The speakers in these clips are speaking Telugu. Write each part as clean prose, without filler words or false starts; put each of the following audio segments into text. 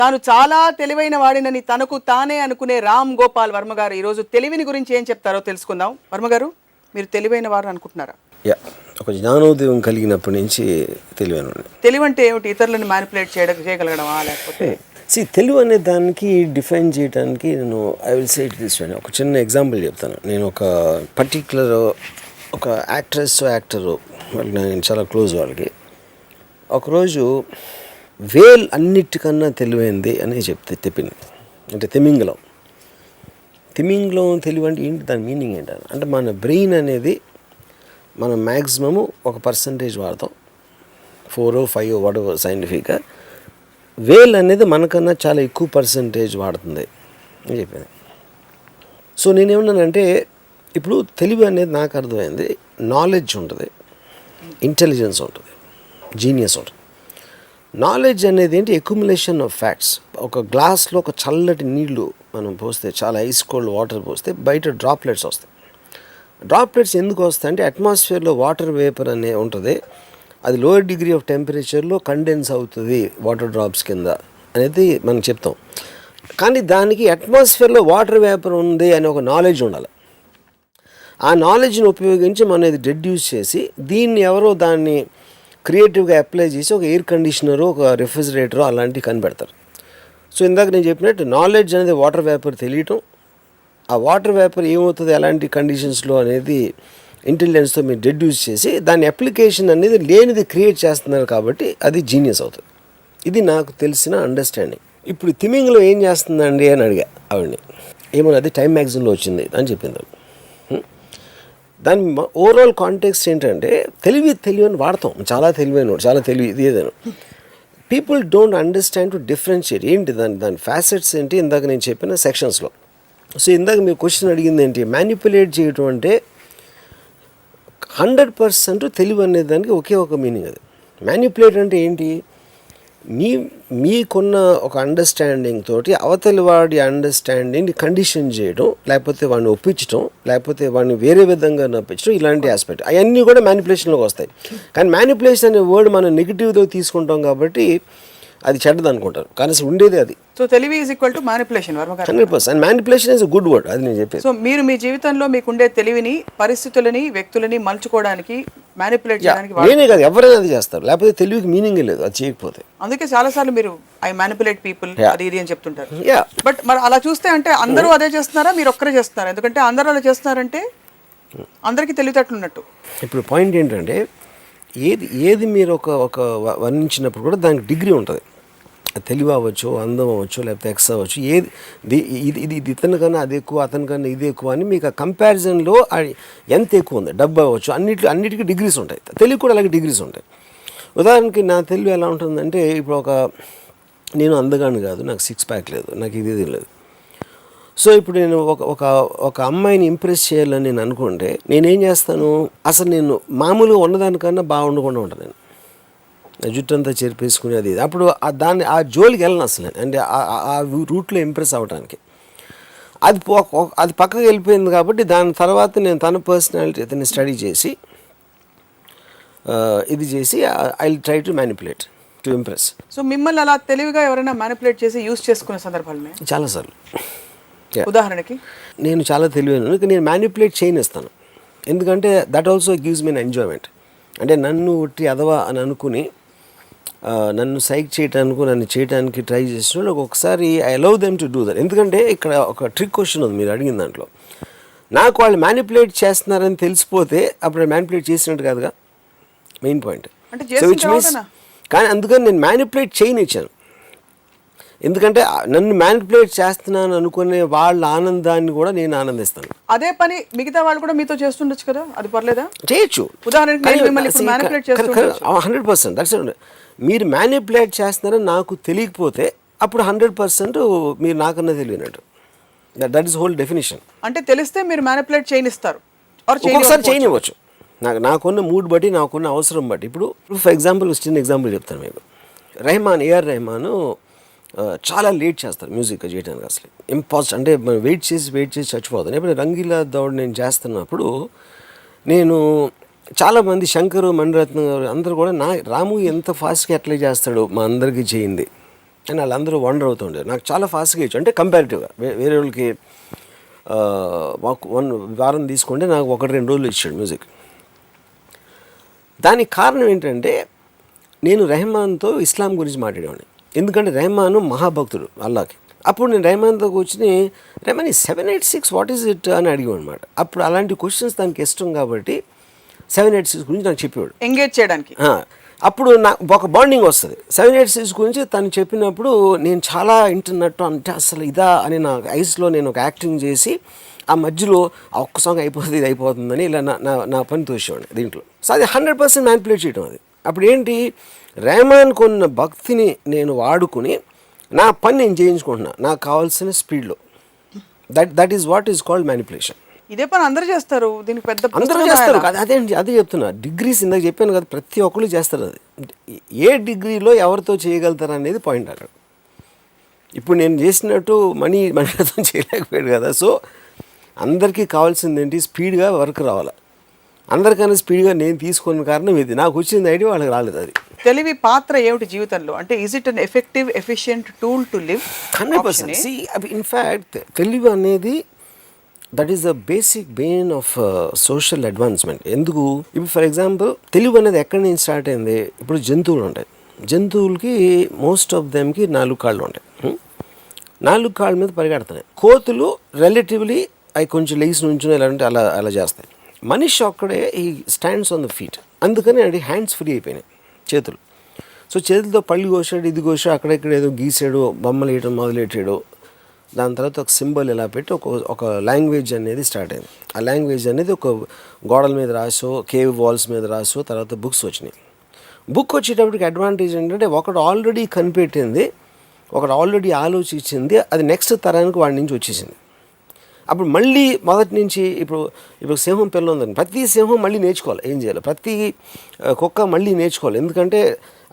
తాను చాలా తెలివైన వాడినని తనకు తానే అనుకునే రామ్ గోపాల్ వర్మ గారు ఈరోజు తెలివిని గురించి ఏం చెప్తారో తెలుసుకుందాం. వర్మ గారు, మీరు తెలివైన వారు అనుకుంటున్నారా? ఒక జ్ఞానోదయం కలిగినప్పటి నుంచి తెలివైన. తెలివి అంటే ఏమిటి? ఇతరులను మ్యానిపులేట్ చేయగలగడమా, లేకపోతే తెలివి అనే దానికి డిఫైన్ చేయడానికి నేను I will say it this way. ఒక చిన్న ఎగ్జాంపుల్ చెప్తాను. నేను ఒక పర్టిక్యులర్ ఒక యాక్టరు వాళ్ళకి నేను చాలా క్లోజ్. వాళ్ళకి ఒకరోజు వేల్ అన్నిటికన్నా తెలివైంది అని చెప్పింది. అంటే తిమింగలం తెలివి అంటే ఏంటి, దాని మీనింగ్ ఏంటని అంటే మన బ్రెయిన్ అనేది మనం మ్యాక్సిమము ఒక పర్సంటేజ్ వాడతాం, 4 or 5 వాడవ సైంటిఫిక్గా. వేల్ అనేది మనకన్నా చాలా ఎక్కువ పర్సంటేజ్ వాడుతుంది అని చెప్పింది. సో నేనేమన్నానంటే, ఇప్పుడు తెలివి అనేది నాకు అర్థమైంది, నాలెడ్జ్ ఉంటుంది, ఇంటెలిజెన్స్ ఉంటుంది, జీనియస్ ఉంటుంది. నాలెడ్జ్ అనేది ఏంటి, అక్యుములేషన్ ఆఫ్ ఫ్యాక్ట్స్. ఒక గ్లాస్లో ఒక చల్లటి నీళ్లు మనం పోస్తే, చాలా ఐస్ కోల్డ్ వాటర్ పోస్తే బయట డ్రాప్లెట్స్ వస్తాయి. డ్రాప్లెట్స్ ఎందుకు వస్తాయి అంటే అట్మాస్ఫియర్లో వాటర్ వేపర్ అనే ఉంటుంది, అది లోయర్ డిగ్రీ ఆఫ్ టెంపరేచర్లో కండెన్స్ అవుతుంది వాటర్ డ్రాప్స్ కింద అనేది మనం చెప్తాం. కానీ దానికి అట్మాస్ఫియర్లో వాటర్ వేపర్ ఉంది అనే ఒక నాలెడ్జ్ ఉండాలి. ఆ నాలెడ్జ్ని ఉపయోగించి మనం ఇది డెడ్యూస్ చేసి దీన్ని ఎవరో దాన్ని క్రియేటివ్గా అప్లై చేసి ఒక ఎయిర్ కండిషనరు, ఒక రెఫ్రిజిరేటరు అలాంటివి కనిపెడతారు. సో ఇందాక నేను చెప్పినట్టు నాలెడ్జ్ అనేది వాటర్ వేపర్ తెలియటం, ఆ వాటర్ వేపర్ ఏమవుతుంది ఎలాంటి కండిషన్స్లో అనేది ఇంటెలిజెన్స్తో మీరు డెడ్యూస్ చేసి దాని అప్లికేషన్ అనేది లేనిది క్రియేట్ చేస్తున్నారు, కాబట్టి అది జీనియస్ అవుతుంది. ఇది నాకు తెలిసిన అండర్స్టాండింగ్. ఇప్పుడు తిమింగలం ఏం చేస్తుందండి అని అడిగా ఆవిడని. ఏమన్నది టైమ్ మ్యాగజైన్లో వచ్చింది అని చెప్పింది. దాని ఓవరాల్ కాంటెక్స్ట్ ఏంటంటే, తెలివి అని వాడతాం, చాలా తెలివి ఇది ఏదైనా. People don't understand to differentiate ఏంటి దాని ఫ్యాసెట్స్ ఏంటి, ఇందాక నేను చెప్పిన సెక్షన్స్లో. సో ఇందాక మీరు క్వశ్చన్ అడిగింది ఏంటి, మ్యానిపులేట్ చేయటం అంటే 100% తెలివి అనే దానికి ఒకే ఒక మీనింగ్. అది మ్యానిపులేట్ అంటే ఏంటి, మీకున్న ఒక అండర్స్టాండింగ్ తోటి అవతలి వాడి అండర్స్టాండింగ్ని కండిషన్ చేయడం, లేకపోతే వాడిని ఒప్పించడం, లేకపోతే వాడిని వేరే విధంగా నప్పించడం, ఇలాంటి ఆస్పెక్ట్ అవన్నీ కూడా మ్యానిపులేషన్లోకి వస్తాయి. కానీ మ్యానిపులేషన్ అనే వర్డ్ మనం నెగిటివ్తో తీసుకుంటాం కాబట్టి అది చెడ్డది అనుకుంటారు, కానీ ఉండేది అది. సో తెలివి is equal to manipulation. 100%. Manipulation is good word, అది నేను చెప్పేది. సో మీరు మీ జీవితంలో మీకుండే తెలివిని పరిస్థితులని వ్యక్తులని మలుచుకోవడానికి మ్యానిపులేట్ చేయడానికి నేనే కాదు, ఎవరైనా అది చేస్తారు, లేకపోతే తెలివికి మీనింగ్ లేదు అది చేయకపోతే. అందుకే చాలాసార్లు మీరు ఐ మ్యానిపులేట్ పీపుల్ అది ఇది అని చెప్తుంటారు. బట్ మరి అలా చూస్తే అంటే అందరూ అదే చేస్తున్నారా, మీరు ఒక్కరే చేస్తున్నారా? ఎందుకంటే అందరూ అలా చేస్తున్నారంటే అందరికీ తెలివితేటలు ఉన్నట్టు. ఇప్పుడు పాయింట్ ఏంటంటే, ఏది మీరు ఒక వర్ణించినప్పుడు కూడా దానికి డిగ్రీ ఉంటుంది. తెలివి అవ్వచ్చు, అందం అవ్వచ్చు, లేకపోతే ఎక్స్ అవ్వచ్చు, ఇది ఇతనికన్నా అది ఎక్కువ, అతనికన్నా ఇది ఎక్కువ అని మీకు ఆ కంపారిజన్లో ఎంత ఎక్కువ ఉంది. డబ్బు అవ్వచ్చు, అన్నిటికీ డిగ్రీస్ ఉంటాయి. తెలివి కూడా అలాగే డిగ్రీస్ ఉంటాయి. ఉదాహరణకి నా తెలివి ఎలా ఉంటుందంటే, ఇప్పుడు నేను అందగాను కాదు, నాకు 6 pack లేదు, నాకు ఇది లేదు. సో ఇప్పుడు నేను ఒక అమ్మాయిని ఇంప్రెస్ చేయాలని నేను అనుకుంటే నేనేం చేస్తాను, అసలు నేను మామూలుగా ఉన్నదానికన్నా బాగుండకుండా ఉంటాను. నేను జుట్టు అంతా చెరిపేసుకుని అది అప్పుడు ఆ జోలికి వెళ్ళను అసలు. అంటే ఆ రూట్లో ఇంప్రెస్ అవ్వడానికి అది పక్కకి వెళ్ళిపోయింది. కాబట్టి దాని తర్వాత నేను తన పర్సనాలిటీ అతన్ని స్టడీ చేసి ఇది చేసి I will try to manipulate to impress. So మిమ్మల్ని అలా తెలివిగా ఎవరైనా మ్యానిపులేట్ చేసి యూజ్ చేసుకునే సందర్భాలు చాలాసార్లు. ఉదాహరణకి నేను చాలా తెలివైన, నేను మ్యానిపులేట్ చేయనిస్తాను. ఎందుకంటే that also gives me enjoyment. అంటే నన్ను ఒట్టి అదవా అని అనుకుని నన్ను సైక్ చేయడానికి, నన్ను చేయడానికి ట్రై చేసిన ఒకసారి I allow them to do that. ఎందుకంటే ఇక్కడ ఒక ట్రిక్ క్వశ్చన్ ఉంది మీరు అడిగిన దాంట్లో. నాకు వాళ్ళు మ్యానిపులేట్ చేస్తున్నారని తెలిసిపోతే అప్పుడు మ్యానిపులేట్ చేసినట్టు కాదుగా main point. So which means, కానీ అందుకని నేను మ్యానిపులేట్ చేయనిచ్చాను. ఎందుకంటే నన్ను మ్యానిపులేట్ చేస్తున్నాను అనుకునే వాళ్ళ ఆనందాన్ని కూడా నేను ఆనందిస్తాను. అదే పని మిగతా వాళ్ళు కూడా మీతో చేస్తుండొచ్చు కదా, అది పర్లేదా? చేయొచ్చు. ఉదాహరణకి 100%. దట్స్ మీరు మ్యానిపులేట్ చేస్తున్నారని నాకు తెలియకపోతే అప్పుడు 100% మీరు నాకన్నా తెలియనట్టు. That is whole definition. అంటే తెలిస్తే మీరు మ్యానిపులేట్ చేయనిస్తారు, ఒక్కొక్కసారి చేయనివ్వచ్చు. నాకున్న మూడ్ బట్టి, నాకున్న అవసరం బట్టి. ఇప్పుడు ఫర్ ఎగ్జాంపుల్ చిన్న ఎగ్జాంపుల్ చెప్తాను మీకు. ఏఆర్ రెహమాన్ చాలా లేట్ చేస్తారు మ్యూజిక్ చేయడానికి. అసలు ఇంపాసిబుల్. అంటే మనం వెయిట్ చేసి చచ్చిపోతాను. ఇప్పుడు రంగీలా దౌడ్ నేను చేస్తున్నప్పుడు నేను చాలామంది శంకరు మణిరత్నం గారు అందరూ కూడా రాము ఎంత ఫాస్ట్గా ఎట్లా చేస్తాడు మా అందరికీ చేయింది అని వాళ్ళందరూ వండర్ అవుతుండే. నాకు చాలా ఫాస్ట్గా ఇచ్చు అంటే కంపారిటివ్గా వేరే వాళ్ళకి మాకు 1 వారం తీసుకుంటే నాకు 1-2 రోజులు ఇచ్చాడు మ్యూజిక్. దానికి కారణం ఏంటంటే నేను రెహమాన్తో ఇస్లాం గురించి మాట్లాడేవాడిని. ఎందుకంటే రెహమాన్ మహాభక్తుడు అల్లాకి. అప్పుడు నేను రెహమాన్తో కూర్చుని రెహమాన్ ఈ 786 వాట్ ఈజ్ ఇట్ అని అడిగాను అనమాట. అప్పుడు అలాంటి క్వశ్చన్స్ దానికి ఇష్టం కాబట్టి 786 గురించి నాకు చెప్పేవాడు ఎంగేజ్ చేయడానికి. అప్పుడు నాకు ఒక బాండింగ్ వస్తుంది. 786 గురించి తను చెప్పినప్పుడు నేను చాలా వింటున్నట్టు అంటే అసలు ఇదా అని నా ఐస్లో నేను ఒక యాక్టింగ్ చేసి ఆ మధ్యలో ఆ ఒక్క సాంగ్ అయిపోతుంది ఇది అయిపోతుందని ఇలా నా పని తోసేవాడిని దీంట్లో. సో అది 100% మ్యానిపులేట్ చేయడం అది. అప్పుడు ఏంటి రెహమాన్ కొన్న భక్తిని నేను వాడుకుని నా పని నేను చేయించుకుంటున్నా నాకు కావాల్సిన స్పీడ్లో. That is what is called manipulation. ఇదే పని అందరూ చేస్తారు, దీనికి పెద్ద అందరూ చేస్తారు. అదే చెప్తున్నా. డిగ్రీస్ ఇందాక చెప్పాను కదా, ప్రతి ఒక్కరు చేస్తారు. అది ఏ డిగ్రీలో ఎవరితో చేయగలుగుతారు అనేది పాయింట్ అక్కడ. ఇప్పుడు నేను చేసినట్టు మణితో చేయలేకపోయాడు కదా. సో అందరికీ కావాల్సింది ఏంటి, స్పీడ్గా వర్క్ రావాలి. అందరికన్నా స్పీడ్గా నేను తీసుకున్న కారణం ఇది. నాకు వచ్చింది ఐడియా వాళ్ళకి రాలేదు. అది తెలివి పాత్ర ఏమిటి జీవితంలో అంటే is it an effective efficient tool to live? 100%. In fact తెలివి అనేది that is the basic Bain of social advancement. ఎందుకు ఇప్పుడు ఫర్ ఎగ్జాంపుల్ తెలివి అనేది ఎక్కడి నుంచి స్టార్ట్ అయింది. ఇప్పుడు జంతువులు ఉంటాయి. జంతువులకి మోస్ట్ ఆఫ్ దెమ్కి 4 కాళ్ళు ఉంటాయి. 4 కాళ్ళ మీద పరిగెడుతున్నాయి. కోతులు రిలేటివ్లీ అవి కొంచెం లెగ్స్ నుంచి ఎలా అంటే అలా చేస్తాయి. మనిషి ఒక్కడే ఈ స్టాండ్స్ ఆన్ ద ఫీట్. అందుకని అది హ్యాండ్స్ ఫ్రీ అయిపోయినాయి, చేతులు. సో చేతులతో పళ్ళు కోసాడు, ఇది కోసాడు, అక్కడెక్కడ ఏదో గీసాడు, బొమ్మలు వేయడం మొదలెట్టాడు. దాని తర్వాత ఒక సింబల్ ఇలా పెట్టి ఒక లాంగ్వేజ్ అనేది స్టార్ట్ అయింది. ఆ లాంగ్వేజ్ అనేది ఒక గోడల మీద రాసో కేవ్ వాల్స్ మీద రాసో తర్వాత బుక్స్ వచ్చినాయి. బుక్ వచ్చేటప్పటికి అడ్వాంటేజ్ ఏంటంటే ఒకడు ఆల్రెడీ కనిపెట్టింది, ఒకడు ఆల్రెడీ ఆలోచించింది, అది నెక్స్ట్ తరానికి వాడి నుంచి వచ్చేసింది. అప్పుడు మళ్ళీ మొదటి నుంచి ఇప్పుడు సింహం పిల్ల ఉందని ప్రతి సింహం మళ్ళీ నేర్చుకోవాలి ఏం చేయాలి, ప్రతి కుక్క మళ్ళీ నేర్చుకోవాలి. ఎందుకంటే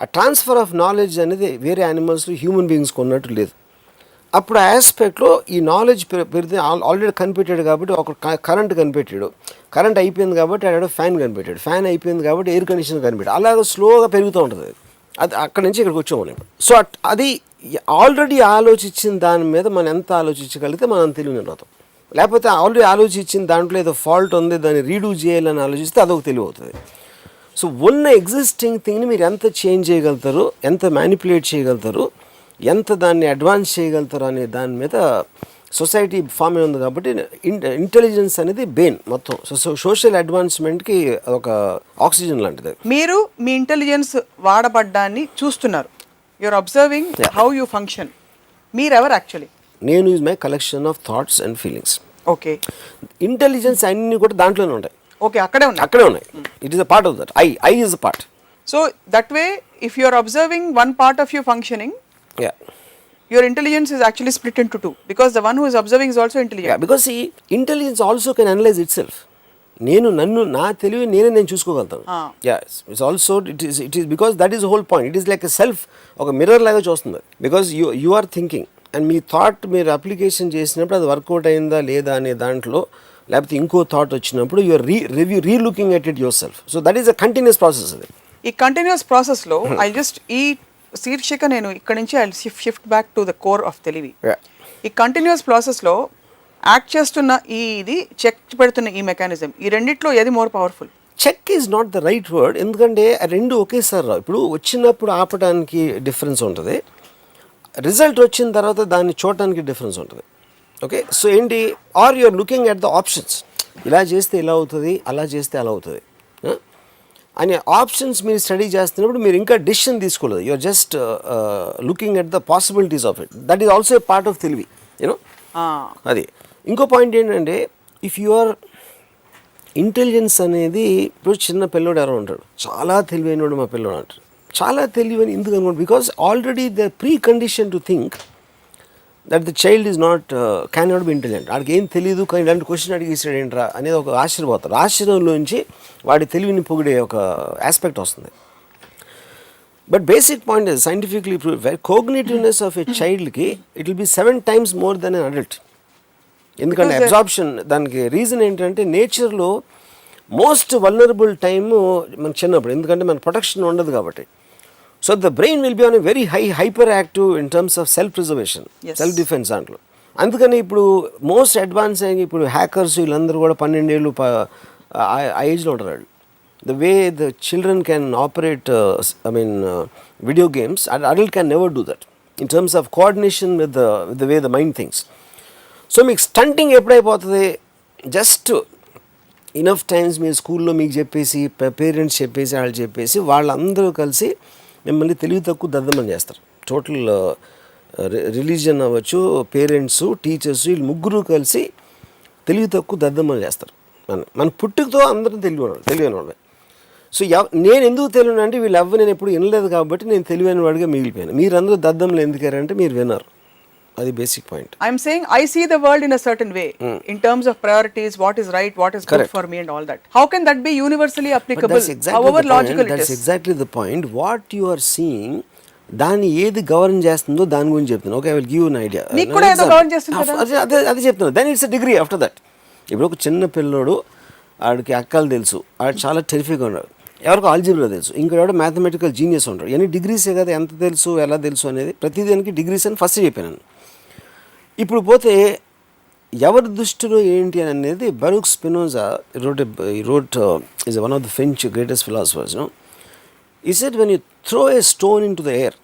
ఆ ట్రాన్స్ఫర్ ఆఫ్ నాలెడ్జ్ అనేది వేరే యానిమల్స్లో హ్యూమన్ బీయింగ్స్కి ఉన్నట్టు లేదు. అప్పుడు ఆ ఆస్పెక్ట్లో ఈ నాలెడ్జ్ పెరిగితే ఆల్రెడీ కనిపెట్టాడు కాబట్టి ఒక కరెంట్ కనిపెట్టాడు, కరెంట్ అయిపోయింది కాబట్టి ఆడాడు ఫ్యాన్ కనిపెట్టాడు, ఫ్యాన్ అయిపోయింది కాబట్టి ఎయిర్ కండిషనర్ కనిపెట్టాడు. అలాగే స్లోగా పెరుగుతూ ఉంటుంది. అది అక్కడి నుంచి ఇక్కడికి వచ్చాము మనం. సో అది ఆల్రెడీ ఆలోచించిన దాని మీద మనం ఎంత ఆలోచించగలిగితే మనం తెలివిని రాతాం. లేకపోతే ఆల్రెడీ ఆలోచించిన దాంట్లో ఏదో ఫాల్ట్ ఉంది, దాన్ని రీడూ చేయాలని ఆలోచిస్తే అదొక తెలివి అవుతుంది. సో ఉన్న ఎగ్జిస్టింగ్ థింగ్ని మీరు ఎంత చేంజ్ చేయగలుగుతారు, ఎంత మ్యానిపులేట్ చేయగలుగుతారు, ఎంత దాన్ని అడ్వాన్స్ చేయగలుగుతారు అనే దాని మీద సొసైటీ ఫామ్ అయి ఉంది. కాబట్టి ఇంటెలిజెన్స్ అనేది బెయిన్ మొత్తం సోషల్ అడ్వాన్స్మెంట్కి ఒక ఆక్సిజన్ లాంటిది. మీరు మీ ఇంటెలిజెన్స్ వాడబడ్డాన్ని చూస్తున్నారు. You're observing how you function. మీరెవరు యాక్చువల్లీ? నేను is my collection of thoughts and feelings. Okay. Intelligence అన్నీ కూడా దాంట్లోనే ఉంటాయి. ఓకే, అక్కడే ఉన్నాయి. It is a part of that. I is a part. So that way if you are observing one part of you functioning, your intelligence is actually split into two because the one who is observing is also intelligent. Yeah, because see, intelligence also can analyze itself. నా తెలివి నేను చూసుకోగలుగుతాను. It's also it is because that is whole point. It is like a self, ఒక మిర్రర్ లాగా చూస్తుంది. Because you are thinking and me thought మీరు అప్లికేషన్ చేసినప్పుడు అది వర్కౌట్ అయిందా లేదా అనే దాంట్లో, లేకపోతే ఇంకో థాట్ వచ్చినప్పుడు you are relooking at it yourself. So that is a continuous process. అది ఈ కంటిన్యూస్ ప్రాసెస్లో ఐ జస్ట్ ఈ శీర్షిక నేను ఇక్కడ నుంచి I shift back to the core of తెలివి. ఈ కంటిన్యూస్ ప్రాసెస్లో యాక్ట్ చేస్తున్న ఇది చెక్ పెడుతున్న ఈ మెకానిజం, ఈ రెండిట్లో ఏది more powerful? Check is not the right word. ఎందుకంటే రెండు ఒకేసారి రావు. ఇప్పుడు వచ్చినప్పుడు ఆపడానికి డిఫరెన్స్ ఉంటుంది, రిజల్ట్ వచ్చిన తర్వాత దాన్ని చూడటానికి డిఫరెన్స్ ఉంటుంది. ఓకే, సో ఏంటి, are you're looking at the options. ఇలా చేస్తే ఇలా అవుతుంది, అలా చేస్తే అలా అవుతుంది అనే ఆప్షన్స్ మీరు స్టడీ చేస్తున్నప్పుడు మీరు ఇంకా డెసిషన్ తీసుకోలేదు. You're just looking at the possibilities of it. That is also a part of తెలివి, యూనో. అది ఇంకో పాయింట్ ఏంటంటే, ఇఫ్ యూఆర్ ఇంటెలిజెన్స్ అనేది, ఇప్పుడు చిన్న పిల్లోడు ఎవరో ఉంటాడు, చాలా తెలివైనడు మా పిల్లోడు అంటారు. చాలా తెలివైన ఎందుకు అనుకోండి, because already the pre condition to think that the child is not can not be intelligent. వాడికి ఏం తెలియదు కానీ ఇలాంటి క్వశ్చన్ అడిగేసాడు ఏంట్రా అనేది ఒక ఆశ్చర్యపోతారు. ఆశ్చర్యంలోంచి వాడి తెలివిని పొగిడే ఒక ఆస్పెక్ట్ వస్తుంది. But basic point is scientifically cognitiveness of a చైల్డ్కి it will be 7 times more than an adult. ఎందుకంటే అబ్జార్ప్షన్, దానికి రీజన్ ఏంటంటే నేచర్లో మోస్ట్ వల్నరబుల్ టైము మన చిన్నప్పుడు, ఎందుకంటే మన ప్రొటెక్షన్ ఉండదు కాబట్టి. So the brain will be on a very hyper active in terms of self preservation, self defence దాంట్లో. అందుకని ఇప్పుడు మోస్ట్ అడ్వాన్స్ అయ్యి ఇప్పుడు హ్యాకర్స్ వీళ్ళందరూ కూడా 12 ఏళ్ళు ఆ ఏజ్లో ఉంటారు వాళ్ళు. The way the children can operate video games, adult can never do that in terms of coordination with the way the mind things. So మీకు స్టంటింగ్ ఎప్పుడైపోతుంది, జస్ట్ ఇనఫ్ టైమ్స్ మీరు స్కూల్లో మీకు చెప్పేసి, పేరెంట్స్ చెప్పేసి, వాళ్ళు చెప్పేసి, వాళ్ళందరూ కలిసి మిమ్మల్ని తెలివి తక్కువ దద్దమని చేస్తారు. టోటల్ రిలీజియన్ అవ్వచ్చు, పేరెంట్స్, టీచర్స్, వీళ్ళు ముగ్గురు కలిసి తెలివి తక్కువ దద్దమని చేస్తారు. మన పుట్టుకతో అందరం తెలియని వాళ్ళే. సో నేను ఎందుకు తెలియను అంటే వీళ్ళు నేను ఎప్పుడు వినలేదు కాబట్టి నేను తెలివైన వాడిగా మిగిలిపోయాను. మీరందరూ దద్దమ్మలు ఎందుకారంటే మీరు విన్నారు. అది basic point. I'm saying I see the world in a certain way in terms of priorities, what is right, what is good for me and all that. How can that be universally applicable? However logical it is. That's exactly the point. What you are seeing, దాన్ని ఏది గవర్న్ చేస్తుందో దాని గురించి చెప్తున్నాను. Okay, I will give you an idea. నీకు కూడా ఏదో గవర్న్ చేస్తుంది కదా. అదే చెప్తున్నాను. Then it's a degree after that. ఇప్పుడు ఒక చిన్న పిల్లోడు, ఆడికి అక్కలు తెలుసు, ఆడు చాలా టెరిఫిక్గా ఉన్నాడు, ఎవరికి ఆల్జీబ్రా తెలుసు, ఇంకోటి మ్యాథమెటికల్ జీనియస్ ఉంటాడు. ఎన్ని డిగ్రీసే కదా, ఎంత తెలుసు, ఎలా తెలుసు అనేది ప్రతిదానికి డిగ్రీస్ అని ఫస్ట్ చెప్పాను. ఇప్పుడు పోతే ఎవరి దృష్టిలో ఏంటి అని అనేది బరూక్ Spinoza wrote is one of the French greatest philosophers. He said, when you throw a stone into the air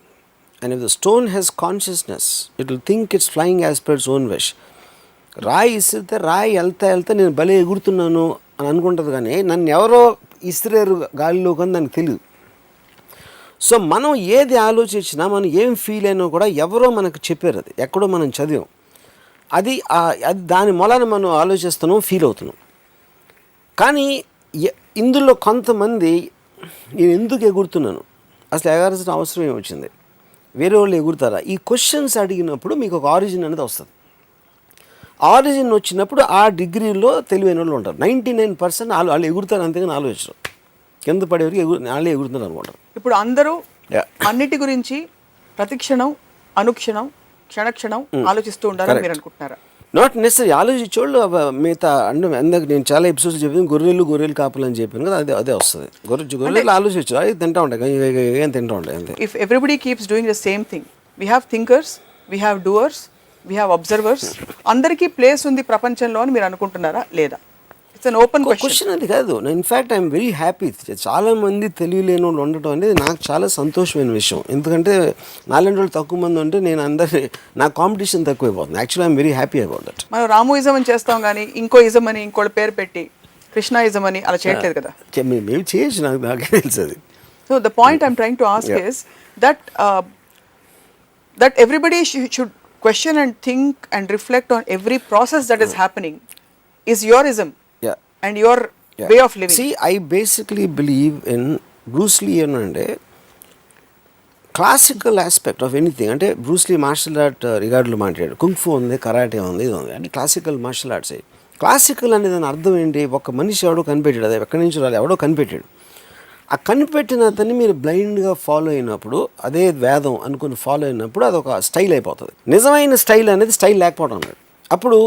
and if the stone has consciousness, it will think it's flying as per its own wish. రాయి ఇసిరితే రాయి వెళ్తా నేను భలే ఎగురుతున్నాను అని అనుకుంటుంది, కానీ నన్ను ఎవరో ఇసిరేరు గాలిలో కానీ దానికి తెలియదు. సో మనం ఏది ఆలోచించినా, మనం ఏం ఫీల్ అయినా కూడా ఎవరో మనకు చెప్పారు, అది ఎక్కడో మనం చదివాం, అది దాని మూలాన మనం ఆలోచిస్తున్నాం, ఫీల్ అవుతున్నాం. కానీ ఇందులో కొంతమంది నేను ఎందుకు ఎగురుతున్నాను, అసలు ఎగరాల్సిన అవసరం ఏమొచ్చింది, వేరే వాళ్ళు ఎగురుతారా, ఈ క్వశ్చన్స్ అడిగినప్పుడు మీకు ఒక ఆరిజిన్ అనేది వస్తుంది. ఆరిజిన్ వచ్చినప్పుడు ఆ డిగ్రీలో తెలివైన వాళ్ళు ఉంటారు. 99% వాళ్ళు ఎగురుతారు, అంతేగాని ఆలోచించరు. కింద పడేవరికి వాళ్ళే ఎగురుతున్నారు అనుకుంటారు. ఇప్పుడు అందరూ అన్నిటి గురించి ప్రతిక్షణం, అనుక్షణం, క్షణక్షణం ఆలోచిస్తూ ఉండాలని మీరు అనుకుంటున్నారా? Not necessary. ఆలోచించేవాళ్ళు మిగతా అంటే ఇందాక నేను చాలా ఎపిసోడ్స్ చెప్పాను, గొర్రెలు కాపులు అని చెప్పాను కదా, అదే వస్తుంది. గొర్రెలు ఆలోచించు, అది తింటా ఉంటాయి, ఏం తింటా ఉంటాయి అంతే. If everybody keeps doing the same thing, we have thinkers, we have doers, we have observers, అందరికీ ప్లేస్ ఉంది ప్రపంచంలో అని మీరు అనుకుంటున్నారా లేదా? It's an open question. అది కాదు, ఇన్ఫ్యాక్ట్ ఐఎమ్ వెరీ హ్యాపీ. చాలామంది తెలియలేని వాళ్ళు ఉండటం అనేది నాకు చాలా సంతోషమైన విషయం. ఎందుకంటే నాలుగు రోజులు తక్కువ మంది ఉంటే నేను నా కాంపిటీషన్ తక్కువైపోతుంది. Actually I'm very happy about that. మనం రామోయిజం అని చేస్తాం కానీ ఇంకో ఇజం అని ఇంకోటి పేరు పెట్టి కృష్ణాయిజం అని అలా చేయట్లేదు కదా. మేము చేయొచ్చు, నాకే తెలుసు అది. So the point I'm trying to ask is that everybody should question and think and reflect on every process that is happening is your ism and your way of living. See, I basically believe in Bruce Lee అంటే క్లాసికల్ ఆస్పెక్ట్ ఆఫ్ ఎనీథింగ్. అంటే బ్రూస్ లీ మార్షల్ ఆర్ట్ రిగార్డులో మాట్లాడాడు, కుంగ్ఫు ఉంది, కరాటే ఉంది, ఇది ఉంది, అంటే క్లాసికల్ మార్షల్ ఆర్ట్స్. క్లాసికల్ అనేది దాని అర్థం ఏంటి, ఒక మనిషి ఎవడో కనిపెట్టాడు, అది ఎక్కడి నుంచి రాలి ఎవడో కనిపెట్టాడు. ఆ కనిపెట్టిన అతన్ని మీరు బ్లైండ్గా ఫాలో అయినప్పుడు, అదే వేదం అనుకుని ఫాలో అయినప్పుడు అది ఒక స్టైల్ అయిపోతుంది. నిజమైన స్టైల్ అనేది స్టైల్ లేకపోవడం అన్నాడు. అప్పుడు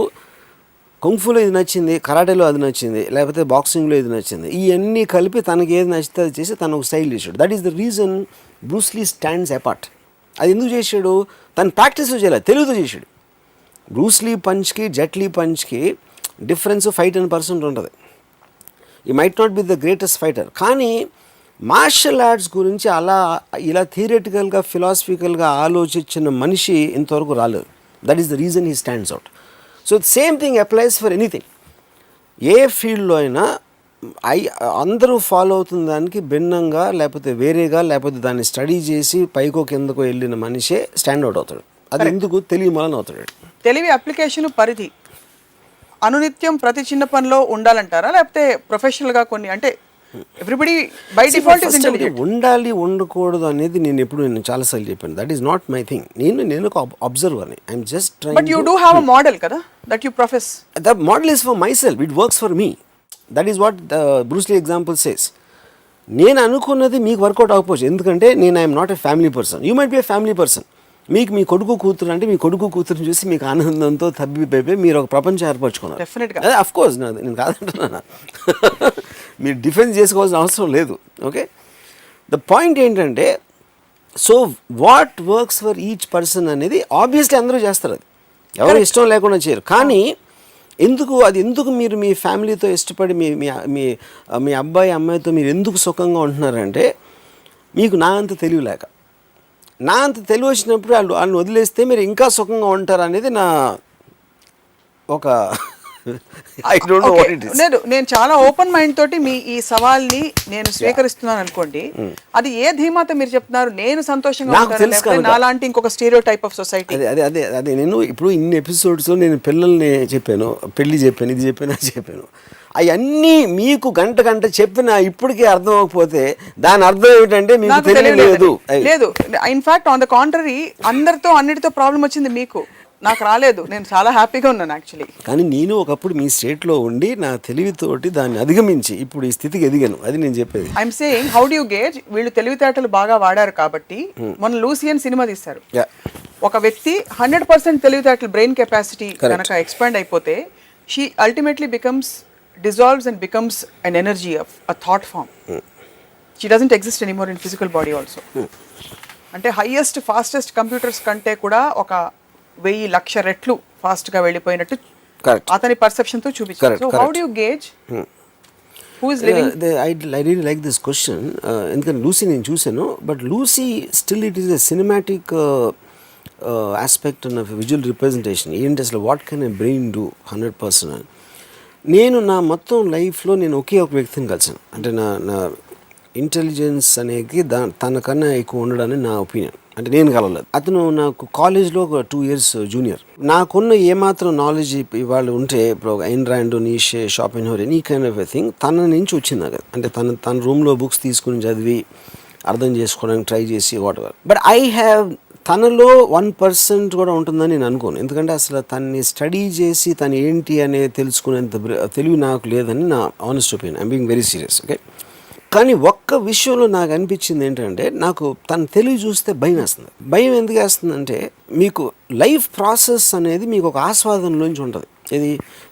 కుంగ్ఫులో ఇది నచ్చింది, కరాటేలో అది నచ్చింది, లేకపోతే బాక్సింగ్లో ఇది నచ్చింది, ఇవన్నీ కలిపి తనకి ఏది నచ్చితే అది చేసి తను ఒక స్టైల్ చేశాడు. That is the reason Bruce Lee stands apart. అది ఎందుకు చేశాడు, తను ప్రాక్టీస్లో చేయలేదు, తెలుగుతో చేశాడు. బ్రూస్ లీ పంచ్కి జెట్ లీ పంచ్కి డిఫరెన్స్ 5-10% ఉంటుంది. He might not be the greatest fighter, కానీ మార్షల్ ఆర్ట్స్ గురించి ఇలా థియరిటికల్గా, ఫిలాసఫికల్గా ఆలోచించిన మనిషి ఇంతవరకు రాలేదు. That is the reason he stands out. So same thing applies for anything. ఏ ఫీల్డ్లో అయినా అందరూ ఫాలో అవుతున్న దానికి భిన్నంగా, లేకపోతే వేరేగా, లేకపోతే దాన్ని స్టడీ చేసి పైకో కిందకో వెళ్ళిన మనిషే స్టాండ్ అవుట్ అవుతాడు. అది ఎందుకు తెలివి మూలన అవుతాడు. తెలివి అప్లికేషన్ పరిధి అనునిత్యం ప్రతి చిన్న పనిలో ఉండాలంటారా, లేకపోతే ప్రొఫెషనల్గా కొన్ని, అంటే everybody by default is intelligent ఉండాలి ఉండకూడదు అనేది నేను చాలాసార్లు చెప్పాను. That is not my thing. నేను ఒక అబ్జర్వర్ని. I'm just trying. But you do have a model కదా that you profess. The model is for myself, it works for me. That is what Bruce Lee example says. నేను అనుకున్నది మీకు వర్కౌట్ అవ్వకపోవచ్చు, ఎందుకంటే I'm not a family person. You might be a family person. మీకు మీ కొడుకు కూతురు అంటే మీ కొడుకు కూతురుని చూసి మీకు ఆనందంతో తబ్బిపోయి మీరు ఒక ప్రపంచం ఏర్పరచుకున్నారు. డెఫినెట్గా, అఫ్ కోర్స్ నేను కాదంటున్నాను. మీరు డిఫెన్స్ చేసుకోవాల్సిన అవసరం లేదు. ఓకే, ద పాయింట్ ఏంటంటే, so what works for each person అనేది ఆబ్వియస్లీ అందరూ చేస్తారు, అది ఎవరు ఇష్టం లేకుండా చేయరు. కానీ ఎందుకు మీరు మీ ఫ్యామిలీతో ఇష్టపడి మీ మీ మీ అబ్బాయి అమ్మాయితో మీరు ఎందుకు సుఖంగా ఉంటున్నారంటే, మీకు నా అంత తెలియలేక, నా అంత తెలివి వచ్చినప్పుడు వాళ్ళని వదిలేస్తే మీరు ఇంకా సుఖంగా ఉంటారు అనేది నా ఒక I don't know what it is. నేను చాలా ఓపెన్ మైండ్ తోటి మీ ఈ సవాల్ని నేను స్వీకరిస్తున్నాను అనుకోండి. అది ఏ ధీమాతో మీరు చెప్తున్నారు? నేను సంతోషంగా ఉంటాను, నాలాంటి ఇంకొక స్టీరియో టైప్ ఆఫ్ సొసైటీ. అదే నేను ఇప్పుడు ఇన్ని ఎపిసోడ్స్ నేను పిల్లల్ని చెప్పాను, పెళ్లి చెప్పాను, ఇది చెప్పాను, అది చెప్పాను. అవన్నీ మీకు గంట చెప్పినా ఇప్పటికీ అర్థం అవ్వకపోతే దాని అర్థం ఏమిటంటే మీకు తెలియలేదు. లేదు, ఇన్ఫాక్ట్ ఆన్ ద కాంట్రరీ, అందరితో అన్నిటితో ప్రాబ్లం వచ్చింది మీకు, నాకు రాలేదు. నేను చాలా హ్యాపీగా ఉన్నాను యాక్చువల్లీ. కానీ నేను ఒకప్పుడు మీ స్టేట్లో ఉండి నా తెలివితోటి దాన్ని అధిగమించి ఇప్పుడు ఈ స్థితికి ఎదిగాను, అది నేను చెప్పేది. I'm saying, how do you gauge? వీళ్ళు తెలివితేటలు బాగా వాడారు కాబట్టి, మన లూసియన్ సినిమా తీస్తారు. ఒక వ్యక్తి 100% తెలివితేటలు, బ్రెయిన్ కెపాసిటీ కనుక ఎక్స్పాండ్ అయిపోతే, she ultimately becomes dissolves and becomes an energy of a thought form. She doesn't exist anymore in physical body also. అంటే హైయెస్ట్ ఫాస్టెస్ట్ కంప్యూటర్స్ కంటే కూడా ఒక 1000,00,000 రెట్లు ఫాస్ట్ గా వెళ్ళిపోయినట్టు అతని పర్సెప్షన్ తో చూపించారు. So how do you gauge who is living? I really like this question. ఎందుకంటే లూసీ నేను చూసాను, but Lucy still it is a cinematic aspect of visual representation. ఏంటి అసలు what can a brain do 100%. నేను నా మొత్తం లైఫ్లో నేను ఒకే ఒక వ్యక్తిని కలిసాను, అంటే నా ఇంటెలిజెన్స్ అనేది తనకన్నా ఎక్కువ ఉండడని నా ఒపీనియన్. అంటే నేను కలవలేదు, అతను నాకు కాలేజ్లో ఒక 2 years జూనియర్. నాకున్న ఏమాత్రం నాలెడ్జ్ ఇవాళ ఉంటే, ఇప్పుడు Ayn Rand, Nietzsche, Schopenhauer, any kind of a thing తన నుంచి వచ్చింది నాకు. అంటే తన రూమ్లో బుక్స్ తీసుకుని చదివి అర్థం చేసుకోవడానికి ట్రై చేసి what ever. But I have తనలో 1% కూడా ఉంటుందని నేను అనుకోను. ఎందుకంటే అసలు తన్ని స్టడీ చేసి తను ఏంటి అనేది తెలుసుకునేంత తెలివి నాకు లేదని నా honest opinion. I'm being very serious. Okay, కానీ ఒక్క విషయంలో నాకు అనిపించింది ఏంటంటే, నాకు తన తెలివి చూస్తే భయం వేస్తుంది. భయం ఎందుకు వేస్తుందంటే, మీకు లైఫ్ ప్రాసెస్ అనేది మీకు ఒక ఆస్వాదనలోంచి ఉంటుంది.